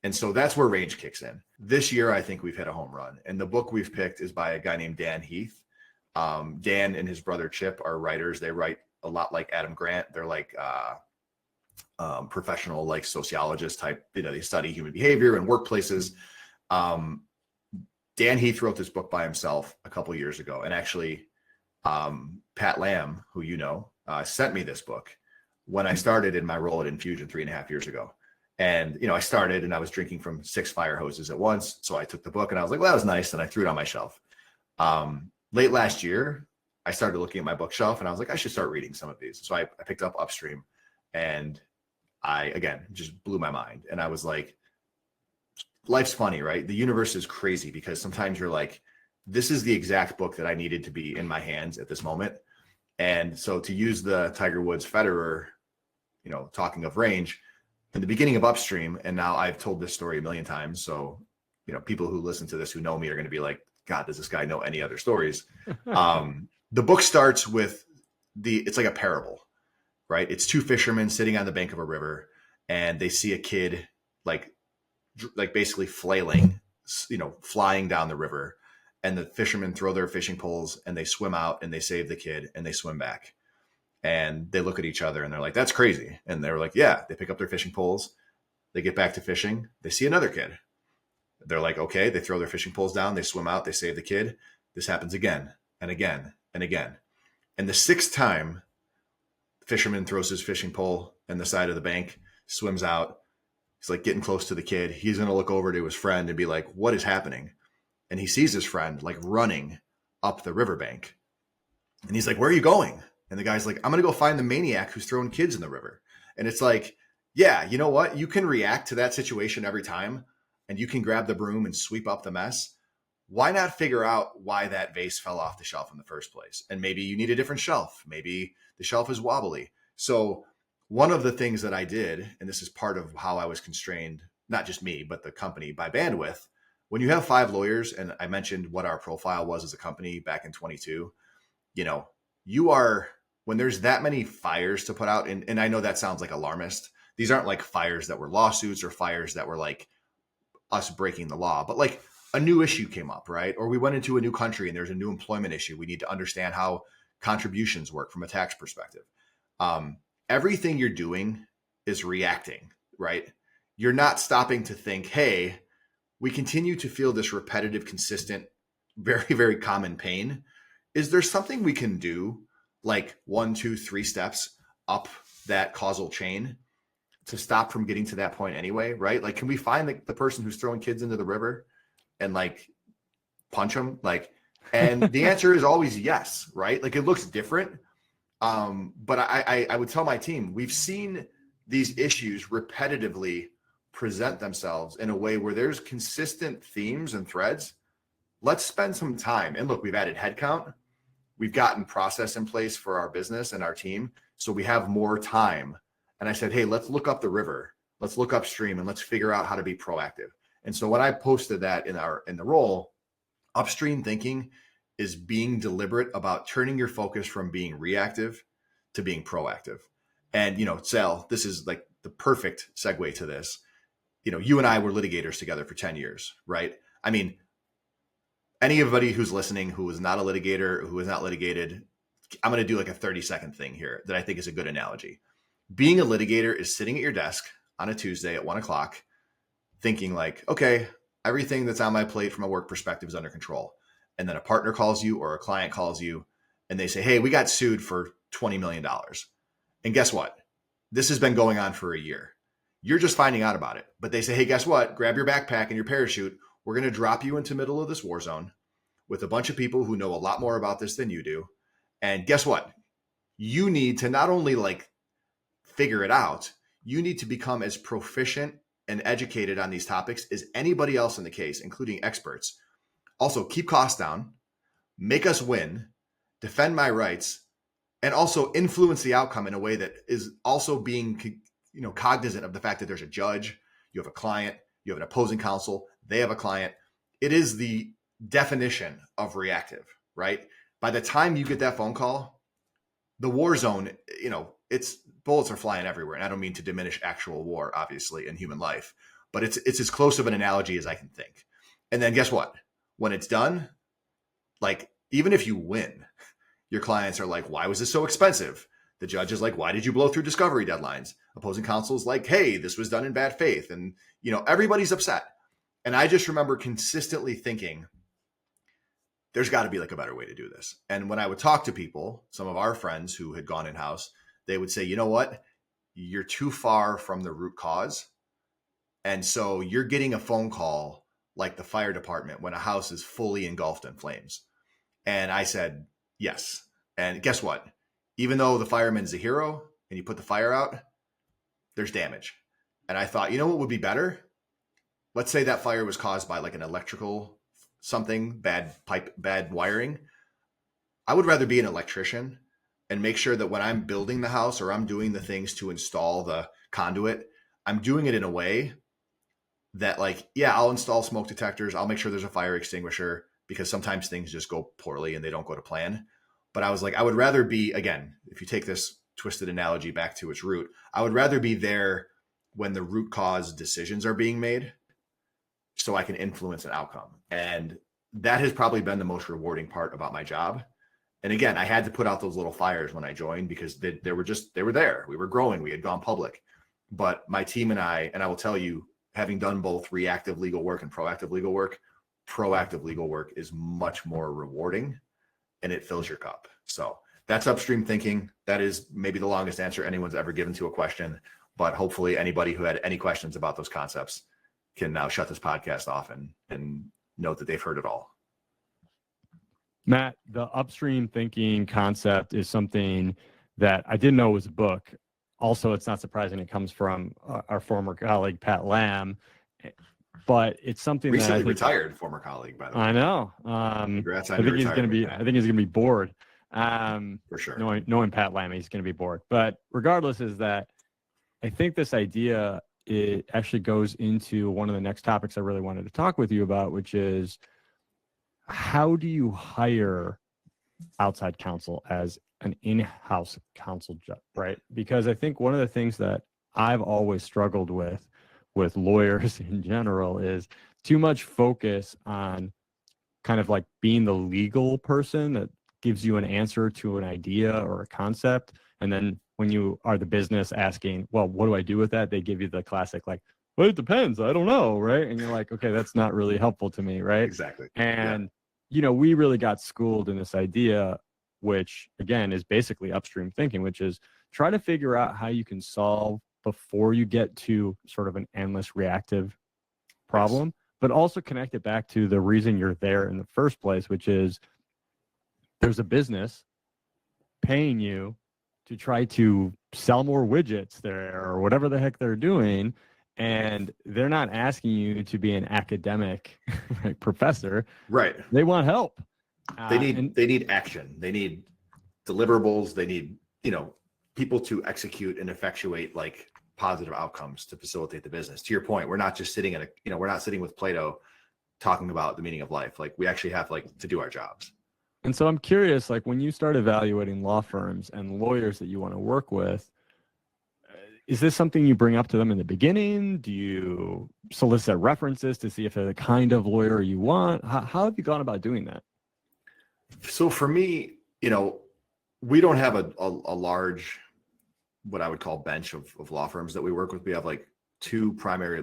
And so that's where range kicks in. This year, I think we've hit a home run. And the book we've picked is by a guy named Dan Heath. Dan and his brother Chip are writers. They write a lot like Adam Grant. They're like professional, like sociologist type, they study human behavior and workplaces. Dan Heath wrote this book by himself a couple of years ago. And actually, Pat Lamb, who sent me this book when I started in my role at Enfusion 3.5 years ago. And, I started and I was drinking from 6 fire hoses at once. So I took the book and I was like, well, that was nice. And I threw it on my shelf. Late last year, I started looking at my bookshelf and I was like, I should start reading some of these. So I picked up Upstream and again, just blew my mind. And I was like, life's funny, right? The universe is crazy because sometimes you're like, this is the exact book that I needed to be in my hands at this moment. And so to use the Tiger Woods Federer, talking of range, in the beginning of Upstream, and now I've told this story a million times. So, people who listen to this who know me are going to be like, God, does this guy know any other stories? The book starts with it's like a parable, right? It's 2 fishermen sitting on the bank of a river and they see a kid like basically flailing, flying down the river. And the fishermen throw their fishing poles and they swim out and they save the kid and they swim back. And they look at each other and they're like, that's crazy. And they're like, yeah, they pick up their fishing poles. They get back to fishing. They see another kid. They're like, okay, they throw their fishing poles down. They swim out. They save the kid. This happens again and again and again. And the 6th time, the fisherman throws his fishing pole in the side of the bank, swims out. He's like getting close to the kid. He's going to look over to his friend and be like, what is happening? And he sees his friend like running up the riverbank. And he's like, where are you going? And the guy's like, I'm going to go find the maniac who's throwing kids in the river. And it's like, yeah, you know what? You can react to that situation every time and you can grab the broom and sweep up the mess. Why not figure out why that vase fell off the shelf in the first place? And maybe you need a different shelf. Maybe the shelf is wobbly. So one of the things that I did, and this is part of how I was constrained, not just me, but the company by bandwidth, when you have 5 lawyers, and I mentioned what our profile was as a company back in 22, you know, you are, when there's that many fires to put out, and I know that sounds like alarmist. These aren't like fires that were lawsuits or fires that were like us breaking the law, but like a new issue came up, right? Or we went into a new country and there's a new employment issue. We need to understand how contributions work from a tax perspective. Everything you're doing is reacting, right? You're not stopping to think, hey, we continue to feel this repetitive, consistent, very, very common pain. Is there something we can do, like 1, 2, 3 steps up that causal chain to stop from getting to that point anyway, right? Like, can we find the person who's throwing kids into the river and like punch them? Like, and the answer is always yes, right? Like, it looks different. But I would tell my team, we've seen these issues repetitively present themselves in a way where there's consistent themes and threads. Let's spend some time. And look, we've added headcount. We've gotten process in place for our business and our team. So we have more time. And I said, hey, let's look up the river. Let's look upstream and let's figure out how to be proactive. And so when I posted that in the role, upstream thinking is being deliberate about turning your focus from being reactive to being proactive. And, you know, Sal, this is like the perfect segue to this. You know, you and I were litigators together for 10 years, right? I mean, anybody who's listening who is not a litigator, who is not litigated, I'm going to do like a 30-second thing here that I think is a good analogy. Being a litigator is sitting at your desk on a Tuesday at 1 o'clock thinking like, okay, everything that's on my plate from a work perspective is under control. And then a partner calls you or a client calls you and they say, hey, we got sued for $20 million. And guess what? This has been going on for a year. You're just finding out about it. But they say, hey, guess what? Grab your backpack and your parachute. We're going to drop you into the middle of this war zone with a bunch of people who know a lot more about this than you do. And guess what? You need to not only like figure it out, you need to become as proficient and educated on these topics as anybody else in the case, including experts. Also, keep costs down, make us win, defend my rights, and also influence the outcome in a way that is also being, you know, cognizant of the fact that there's a judge, you have a client, you have an opposing counsel, they have a client. It is the definition of reactive, right? By the time you get that phone call, the war zone, you know, it's bullets are flying everywhere. And I don't mean to diminish actual war, obviously, in human life, but it's as close of an analogy as I can think. And then guess what? When it's done, like, even if you win, your clients are like, why was this so expensive? The judge is like, why did you blow through discovery deadlines? Opposing counsel is like, hey, this was done in bad faith. And, you know, everybody's upset. And I just remember consistently thinking, there's got to be like a better way to do this. And when I would talk to people, some of our friends who had gone in-house, they would say, you know what? You're too far from the root cause. And so you're getting a phone call like the fire department when a house is fully engulfed in flames. And I said, yes. And guess what? Even though the fireman's a hero and you put the fire out, there's damage. And I thought, you know what would be better? Let's say that fire was caused by like an electrical something, bad pipe, bad wiring. I would rather be an electrician and make sure that when I'm building the house or I'm doing the things to install the conduit, I'm doing it in a way that, like, yeah, I'll install smoke detectors. I'll make sure there's a fire extinguisher because sometimes things just go poorly and they don't go to plan. But I was like, I would rather be, again, if you take this twisted analogy back to its root, I would rather be there when the root cause decisions are being made so I can influence an outcome. And that has probably been the most rewarding part about my job. And again, I had to put out those little fires when I joined because they were there. We were growing. We had gone public. But my team and I will tell you, having done both reactive legal work and proactive legal work is much more rewarding and it fills your cup. So that's upstream thinking. That is maybe the longest answer anyone's ever given to a question. But hopefully anybody who had any questions about those concepts can now shut this podcast off and note that they've heard it all. Matt, the upstream thinking concept is something that I didn't know was a book. Also, it's not surprising it comes from our former colleague, Pat Lamb, but it's something recently that I think, retired former colleague, by the way. I know. Congrats on I think he's going to be. I think he's going to be bored. For sure. Knowing Pat Lamb, he's going to be bored. But regardless, is that I think this idea it actually goes into one of the next topics I really wanted to talk with you about, which is how do you hire outside counsel as an in-house counsel, right? Because I think one of the things that I've always struggled with lawyers in general is too much focus on kind of like being the legal person that gives you an answer to an idea or a concept. And then when you are the business asking, well, what do I do with that? They give you the classic, like, well, it depends. I don't know. Right. And you're like, okay, that's not really helpful to me. Right. Exactly. And, we really got schooled in this idea, which again is basically upstream thinking, which is try to figure out how you can solve before you get to sort of an endless reactive problem, but also connect it back to the reason you're there in the first place, which is there's a business paying you to try to sell more widgets there or whatever the heck they're doing. And they're not asking you to be an academic professor. Right. They want help. They need action. They need deliverables. They need, people to execute and effectuate like positive outcomes to facilitate the business. To your point, we're not just sitting we're not sitting with Plato talking about the meaning of life. Like we actually have to do our jobs. And so I'm curious, like when you start evaluating law firms and lawyers that you want to work with, is this something you bring up to them in the beginning? Do you solicit references to see if they're the kind of lawyer you want? How have you gone about doing that? So for me, we don't have a large, what I would call bench of law firms that we work with. We have like three primary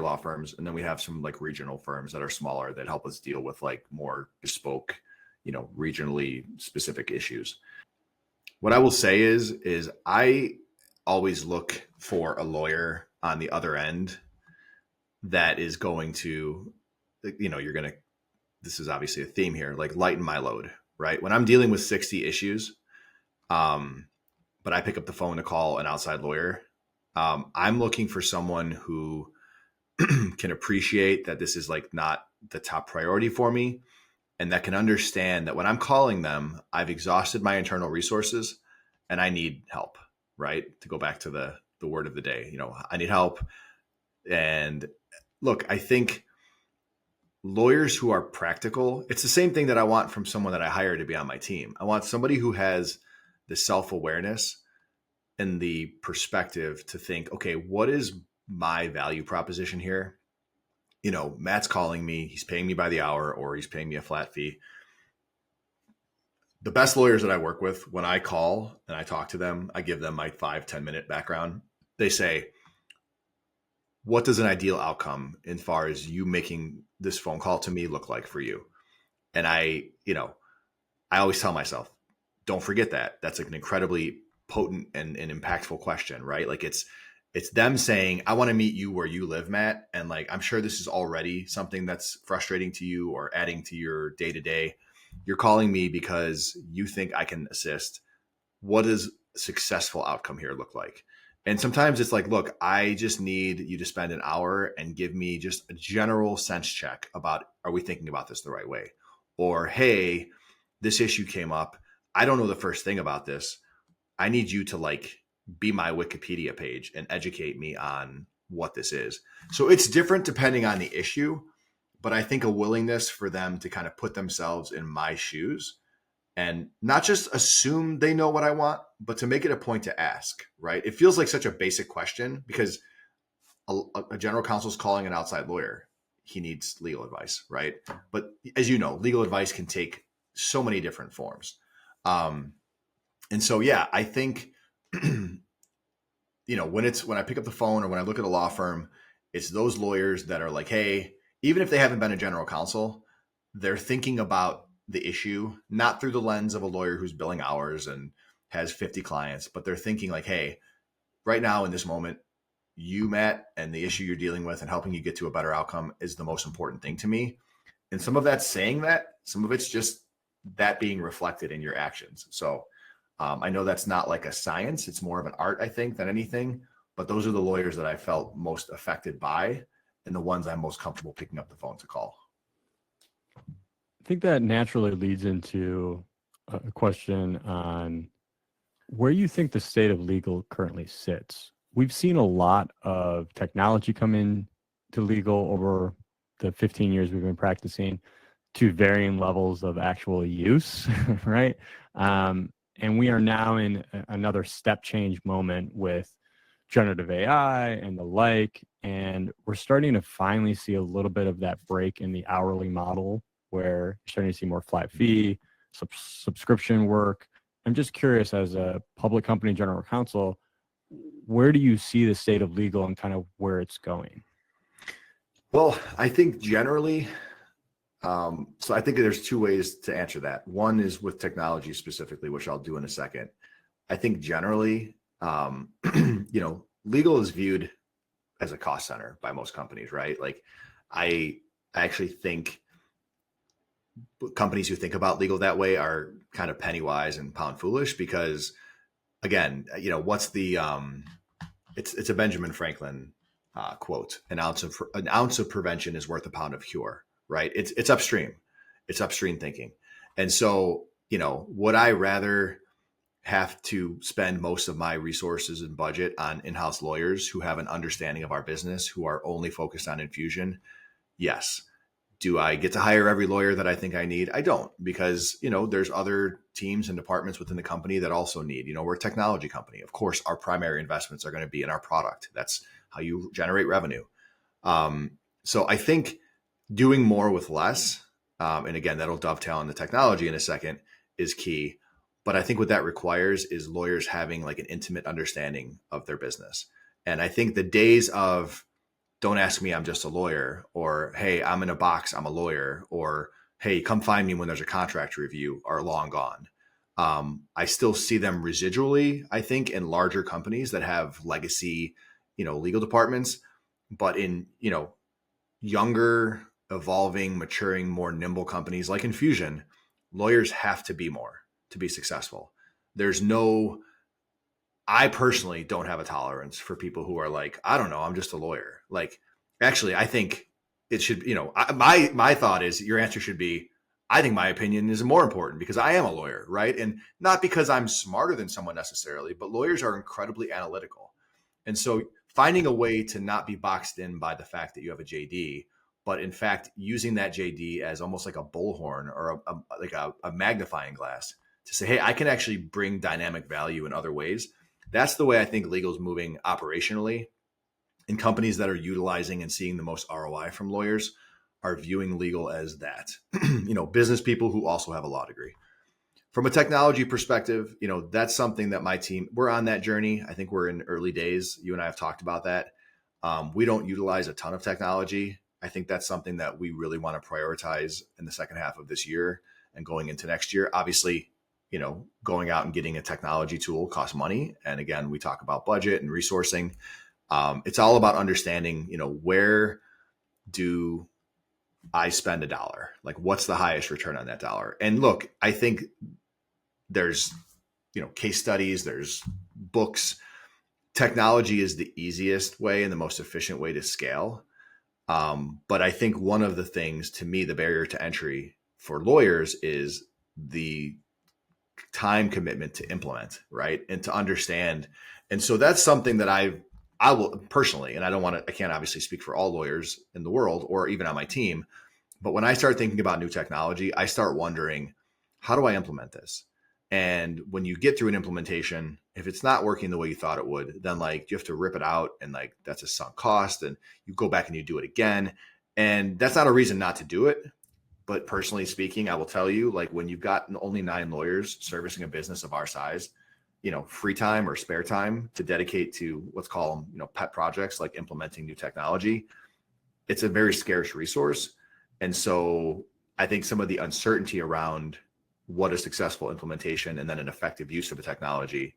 law firms. And then we have some like regional firms that are smaller that help us deal with like more bespoke, regionally specific issues. What I will say is I always look for a lawyer on the other end that is going to, this is obviously a theme here, like lighten my load, right? When I'm dealing with 60 issues, but I pick up the phone to call an outside lawyer, I'm looking for someone who can appreciate that this is like not the top priority for me, and that can understand that when I'm calling them, I've exhausted my internal resources and I need help, right? To go back to the word of the day, I need help. And look, I think lawyers who are practical, it's the same thing that I want from someone that I hire to be on my team. I want somebody who has the self-awareness and the perspective to think, okay, what is my value proposition here? Matt's calling me, he's paying me by the hour or he's paying me a flat fee. The best lawyers that I work with, when I call and I talk to them, I give them my 5-10 minute background. They say, what does an ideal outcome as far as you making this phone call to me look like for you? And I always tell myself, don't forget that. That's like an incredibly potent and impactful question, right? Like it's them saying, I want to meet you where you live, Matt. And like, I'm sure this is already something that's frustrating to you or adding to your day to day. You're calling me because you think I can assist. What does a successful outcome here look like? And sometimes it's like, look, I just need you to spend an hour and give me just a general sense check about, are we thinking about this the right way? Or, hey, this issue came up. I don't know the first thing about this. I need you to like be my Wikipedia page and educate me on what this is. So it's different depending on the issue, but I think a willingness for them to kind of put themselves in my shoes and not just assume they know what I want, but to make it a point to ask, right? It feels like such a basic question because a general counsel is calling an outside lawyer. He needs legal advice, right? But as you know, legal advice can take so many different forms. And so, yeah, I think, when I pick up the phone or when I look at a law firm, it's those lawyers that are like, hey, even if they haven't been a general counsel, they're thinking about the issue, not through the lens of a lawyer who's billing hours and has 50 clients, but they're thinking like, hey, right now in this moment, you, Matt, and the issue you're dealing with and helping you get to a better outcome is the most important thing to me. And some of that's saying that, some of it's just that being reflected in your actions. So I know that's not like a science. It's more of an art, I think, than anything. But those are the lawyers that I felt most affected by and the ones I'm most comfortable picking up the phone to call. I think that naturally leads into a question on where you think the state of legal currently sits we've seen a lot of technology come in to legal over the 15 years we've been practicing, to varying levels of actual use, right? And we are now in another step change moment with generative AI and the like, and we're starting to finally see a little bit of that break in the hourly model, where you're starting to see more flat fee, subscription work. I'm just curious, as a public company general counsel, where do you see the state of legal and kind of where it's going? Well, I think generally, so I think there's two ways to answer that. One is with technology specifically, which I'll do in a second. I think generally, legal is viewed as a cost center by most companies, right? Like I actually think companies who think about legal that way are kind of penny wise and pound foolish, because again, what's the, it's a Benjamin Franklin quote, an ounce of prevention is worth a pound of cure, right? It's upstream thinking. And so, would I rather have to spend most of my resources and budget on in-house lawyers who have an understanding of our business, who are only focused on infusion? Yes. Do I get to hire every lawyer that I think I need? I don't, because, there's other teams and departments within the company that also need, we're a technology company. Of course, our primary investments are going to be in our product. That's how you generate revenue. So I think doing more with less, and again, that'll dovetail on the technology in a second, is key. But I think what that requires is lawyers having like an intimate understanding of their business. And I think the days of, don't ask me, I'm just a lawyer, or, hey, I'm in a box, I'm a lawyer, or, hey, come find me when there's a contract review, are long gone. I still see them residually, I think, in larger companies that have legacy, legal departments, but in, younger, evolving, maturing, more nimble companies like Enfusion, lawyers have to be more to be successful. I personally don't have a tolerance for people who are like, I don't know, I'm just a lawyer. Like, actually, I think it should, my thought is your answer should be, I think my opinion is more important because I am a lawyer, right? And not because I'm smarter than someone necessarily, but lawyers are incredibly analytical. And so finding a way to not be boxed in by the fact that you have a JD, but in fact, using that JD as almost like a bullhorn or a magnifying glass to say, hey, I can actually bring dynamic value in other ways. That's the way I think legal is moving operationally. And companies that are utilizing and seeing the most ROI from lawyers are viewing legal as that, business people who also have a law degree. From a technology perspective, that's something that my team, we're on that journey. I think we're in early days. You and I have talked about that. We don't utilize a ton of technology. I think that's something that we really want to prioritize in the second half of this year and going into next year. Obviously, going out and getting a technology tool costs money. And again, we talk about budget and resourcing. It's all about understanding, where do I spend $1? Like, what's the highest return on that dollar? And look, I think there's, case studies, there's books. Technology is the easiest way and the most efficient way to scale. But I think one of the things, to me, the barrier to entry for lawyers is the time commitment to implement, right? And to understand. And so that's something that I will personally, and I can't obviously speak for all lawyers in the world or even on my team, but when I start thinking about new technology, I start wondering, how do I implement this? And when you get through an implementation, if it's not working the way you thought it would, then you have to rip it out, and that's a sunk cost, and you go back and you do it again. And that's not a reason not to do it. But personally speaking, I will tell you, when you've got only 9 lawyers servicing a business of our size, free time or spare time to dedicate to what's called, pet projects like implementing new technology, it's a very scarce resource. And so I think some of the uncertainty around what a successful implementation and then an effective use of a technology,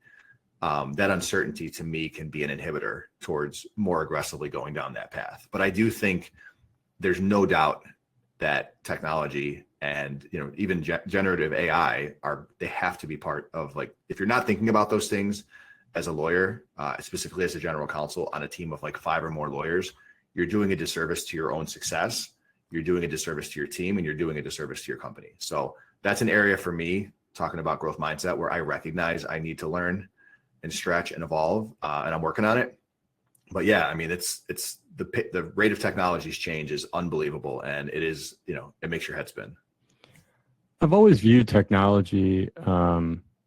that uncertainty to me can be an inhibitor towards more aggressively going down that path. But I do think there's no doubt that technology and even generative AI they have to be part of, if you're not thinking about those things as a lawyer, specifically as a general counsel on a team of 5 or more lawyers, you're doing a disservice to your own success, you're doing a disservice to your team, and you're doing a disservice to your company. So that's an area for me, talking about growth mindset, where I recognize I need to learn and stretch and evolve, and I'm working on it. But yeah, I mean, it's the rate of technology's change is unbelievable, and it is, it makes your head spin. I've always viewed technology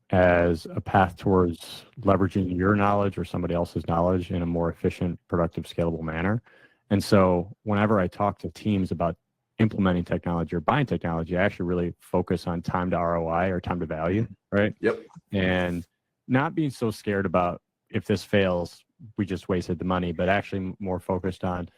as a path towards leveraging your knowledge or somebody else's knowledge in a more efficient, productive, scalable manner. And so whenever I talk to teams about implementing technology or buying technology, I actually really focus on time to ROI or time to value, right? Yep. And not being so scared about if this fails, we just wasted the money, but actually more focused on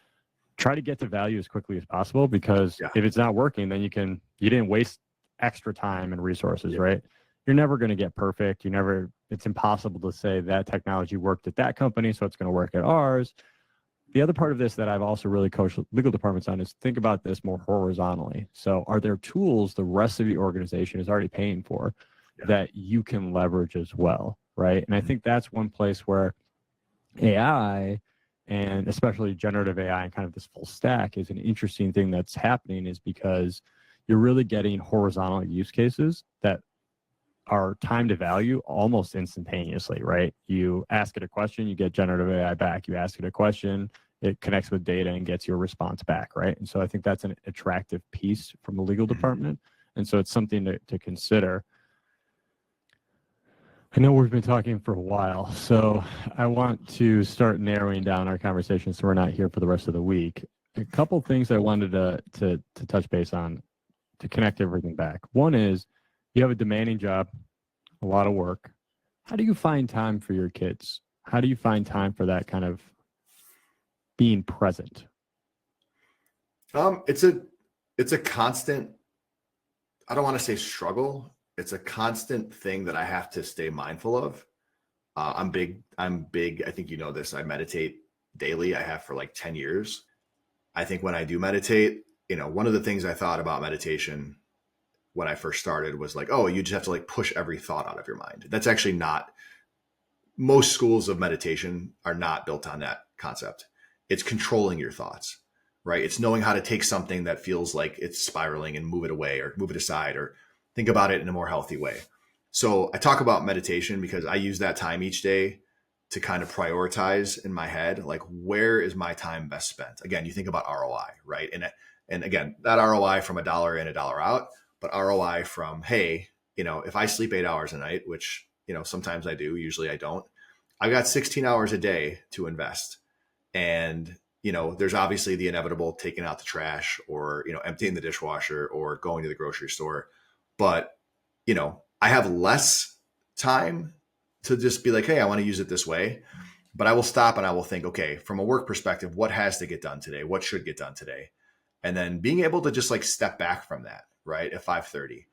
try to get to value as quickly as possible, because if it's not working, then you didn't waste extra time and resources, right? You're never going to get perfect. It's impossible to say that technology worked at that company, so it's going to work at ours. The other part of this that I've also really coached legal departments on is think about this more horizontally. So are there tools the rest of the organization is already paying for that you can leverage as well, right? And I think that's one place where AI, and especially generative AI and kind of this full stack, is an interesting thing that's happening, is because you're really getting horizontal use cases that are time to value almost instantaneously, right? You ask it a question, you get generative AI back. You ask it a question, it connects with data and gets your response back, right? And so I think that's an attractive piece from the legal department. And so it's something to consider. I know we've been talking for a while, so I want to start narrowing down our conversation so we're not here for the rest of the week. A couple things I wanted to touch base on to connect everything back. One is you have a demanding job, a lot of work. How do you find time for your kids? How do you find time for that kind of being present? It's a constant, I don't want to say struggle. It's a constant thing that I have to stay mindful of. I'm big. I think you know this. I meditate daily. I have for like 10 years. I think when I do meditate, one of the things I thought about meditation when I first started was like, oh, you just have to like push every thought out of your mind. That's actually not, most schools of meditation are not built on that concept. It's controlling your thoughts, right? It's knowing how to take something that feels like it's spiraling and move it away or move it aside or think about it in a more healthy way. So I talk about meditation because I use that time each day to kind of prioritize in my head, like, where is my time best spent? Again, you think about ROI, right? And again, not ROI from $1 in, $1 out, but ROI from, hey, if I sleep 8 hours a night, which, sometimes I do, usually I don't, I've got 16 hours a day to invest. And, there's obviously the inevitable taking out the trash or, emptying the dishwasher or going to the grocery store. But, I have less time to just be like, hey, I want to use it this way. But I will stop and I will think, okay, from a work perspective, what has to get done today? What should get done today? And then being able to just like step back from that, right? At 5:30.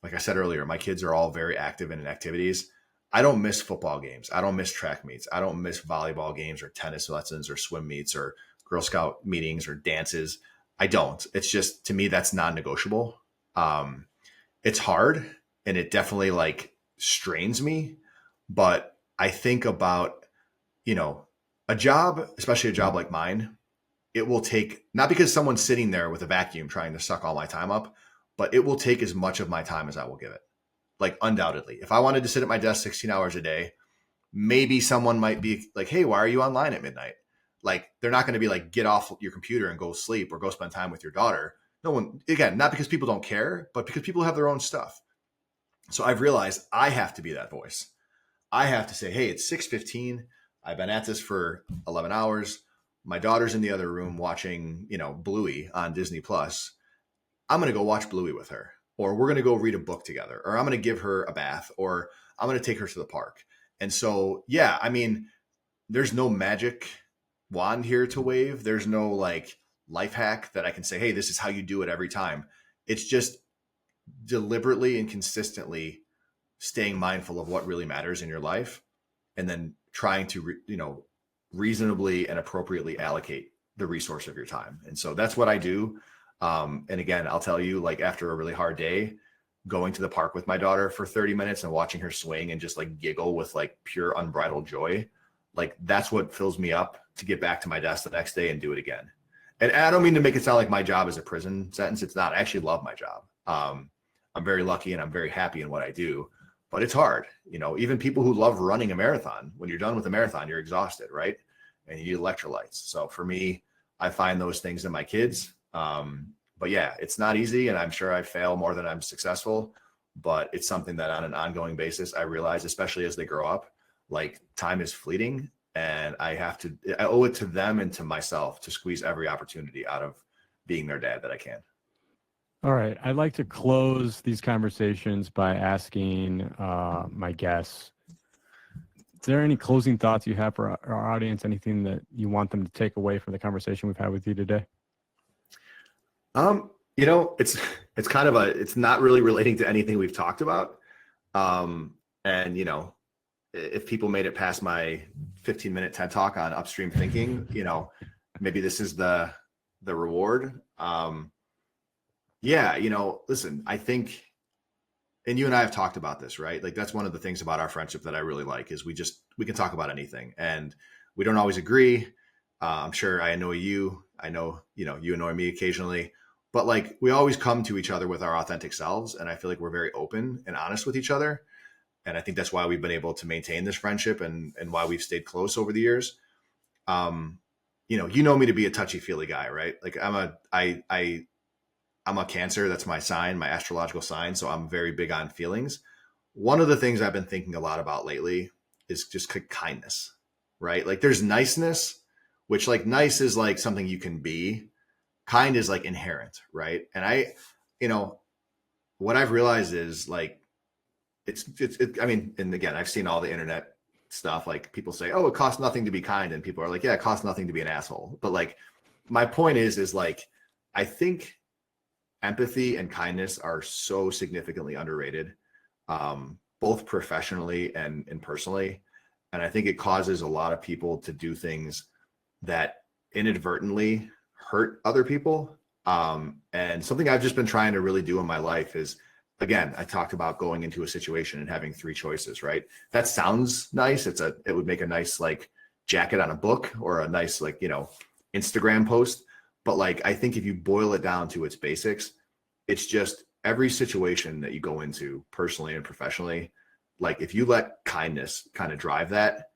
Like I said earlier, my kids are all very active in activities. I don't miss football games. I don't miss track meets. I don't miss volleyball games or tennis lessons or swim meets or Girl Scout meetings or dances. I don't. It's just, to me, that's non-negotiable. It's hard and it definitely like strains me, but I think about, a job, especially a job like mine, it will take, not because someone's sitting there with a vacuum trying to suck all my time up, but it will take as much of my time as I will give it. Like, undoubtedly, if I wanted to sit at my desk 16 hours a day, maybe someone might be like, hey, why are you online at midnight? Like, they're not going to be like, get off your computer and go sleep or go spend time with your daughter. No one, again, not because people don't care, but because people have their own stuff. So I've realized I have to be that voice. I have to say, hey, it's 6:15. I've been at this for 11 hours. My daughter's in the other room watching, Bluey on Disney Plus. I'm going to go watch Bluey with her, or we're going to go read a book together, or I'm going to give her a bath, or I'm going to take her to the park. And so, yeah, I mean, there's no magic wand here to wave. There's no like life hack that I can say, hey, this is how you do it every time. It's just deliberately and consistently staying mindful of what really matters in your life, and then trying to, reasonably and appropriately allocate the resource of your time. And so that's what I do. And again, I'll tell you, like, after a really hard day, going to the park with my daughter for 30 minutes and watching her swing and just like giggle with like pure unbridled joy, like, that's what fills me up to get back to my desk the next day and do it again. And I don't mean to make it sound like my job is a prison sentence. It's not. I actually love my job. I'm very lucky and I'm very happy in what I do, but it's hard. Even people who love running a marathon, when you're done with a marathon, you're exhausted, right? and you need electrolytes. So for me, I find those things in my kids. But yeah, it's not easy, and I'm sure I fail more than I'm successful, but it's something that on an ongoing basis, I realize, especially as they grow up, like time is fleeting, and I owe it to them and to myself to squeeze every opportunity out of being their dad that I can. All right. I'd like to close these conversations by asking my guests, is there any closing thoughts you have for our audience? Anything that you want them to take away from the conversation we've had with you today? It's kind of it's not really relating to anything we've talked about. And if people made it past my 15-minute TED talk on upstream thinking, maybe this is the reward. Listen, I think, and you and I have talked about this, right? Like, that's one of the things about our friendship that I really like is we can talk about anything, and we don't always agree. I'm sure I know you annoy me occasionally, but like, we always come to each other with our authentic selves. And I feel like we're very open and honest with each other. And I think that's why we've been able to maintain this friendship and why we've stayed close over the years. You know me to be a touchy-feely guy, right? Like, I'm a Cancer. That's my sign, my astrological sign. So I'm very big on feelings. One of the things I've been thinking a lot about lately is just kindness, right? Like, there's niceness, which, like, nice is like something you can be. Kind is like inherent, right? And what I've realized is, like, and again, I've seen all the internet stuff. Like, people say, oh, it costs nothing to be kind. And people are like, yeah, it costs nothing to be an asshole. But like, my point is like, I think empathy and kindness are so significantly underrated, both professionally and personally. And I think it causes a lot of people to do things that inadvertently hurt other people. And something I've just been trying to really do in my life is, again, I talked about going into a situation and having 3 choices, right? That sounds nice. It would make a nice, like, jacket on a book or a nice, like, Instagram post. But like, I think if you boil it down to its basics, it's just every situation that you go into personally and professionally, like, if you let kindness kind of drive that,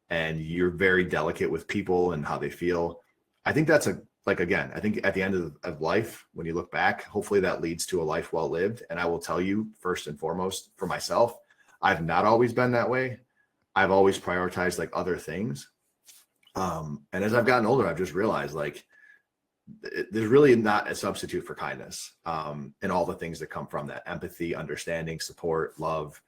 and you're very delicate with people and how they feel, I think that's again, I think at the end of life, when you look back, hopefully that leads to a life well lived. And I will tell you, first and foremost, for myself, I've not always been that way. I've always prioritized, like, other things. And as I've gotten older, I've just realized, like, there's really not a substitute for kindness, and all the things that come from that: empathy, understanding, support, love,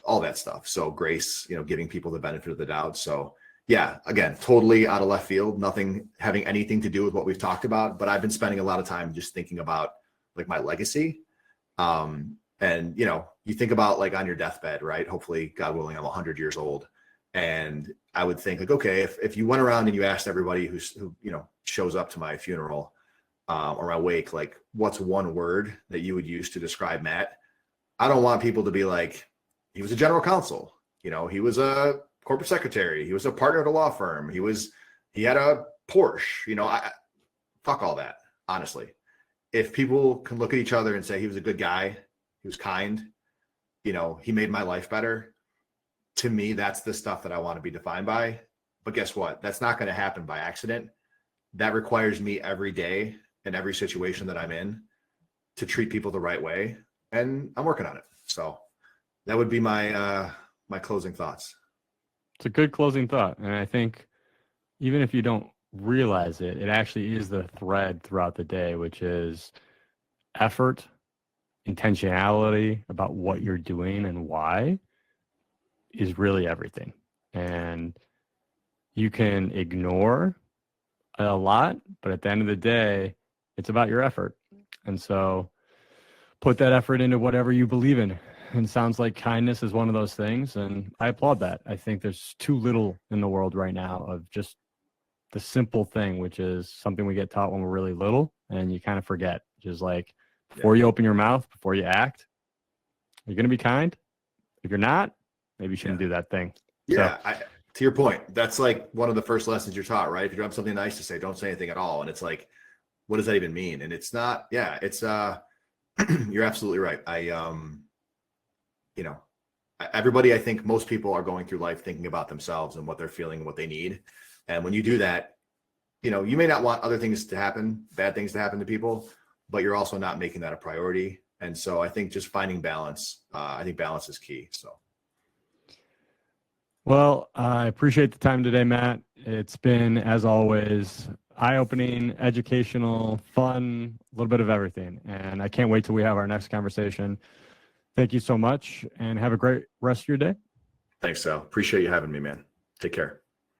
all that stuff. So grace, giving people the benefit of the doubt. So yeah, again, totally out of left field, nothing having anything to do with what we've talked about, but I've been spending a lot of time just thinking about, like, my legacy. And you think about, like, on your deathbed, right? Hopefully, God willing, I'm 100 years old. And I would think, like, okay, if you went around and you asked everybody who shows up to my funeral, or my wake, like, what's one word that you would use to describe Matt? I don't want people to be like, he was a general counsel, he was a corporate secretary, he was a partner at a law firm, he had a Porsche. Fuck all that, honestly. If people can look at each other and say he was a good guy, he was kind, he made my life better, to me, that's the stuff that I want to be defined by. But guess what? That's not going to happen by accident. That requires me every day in every situation that I'm in to treat people the right way. And I'm working on it. So that would be my closing thoughts. It's a good closing thought. And I think even if you don't realize it, it actually is the thread throughout the day, which is effort, intentionality about what you're doing and why is really everything. And you can ignore a lot, but at the end of the day, it's about your effort. And so put that effort into whatever you believe in. And it sounds like kindness is one of those things. And I applaud that. I think there's too little in the world right now of just the simple thing, which is something we get taught when we're really little, and you kind of forget, just like, before you open your mouth, before you act, you're going to be kind. If you're not, maybe you shouldn't do that thing. Yeah. So, to your point, that's like one of the first lessons you're taught, right? If you don't have something nice to say, don't say anything at all. And it's like, what does that even mean? And it's not, you're absolutely right. everybody, I think most people are going through life thinking about themselves and what they're feeling and what they need. And when you do that, you may not want other things to happen, bad things to happen to people, but you're also not making that a priority. And so I think just finding balance, I think balance is key. So. Well, I appreciate the time today, Matt. It's been, as always, eye-opening, educational, fun, a little bit of everything. And I can't wait till we have our next conversation. Thank you so much, and have a great rest of your day. Thanks, Sal. Appreciate you having me, man. Take care.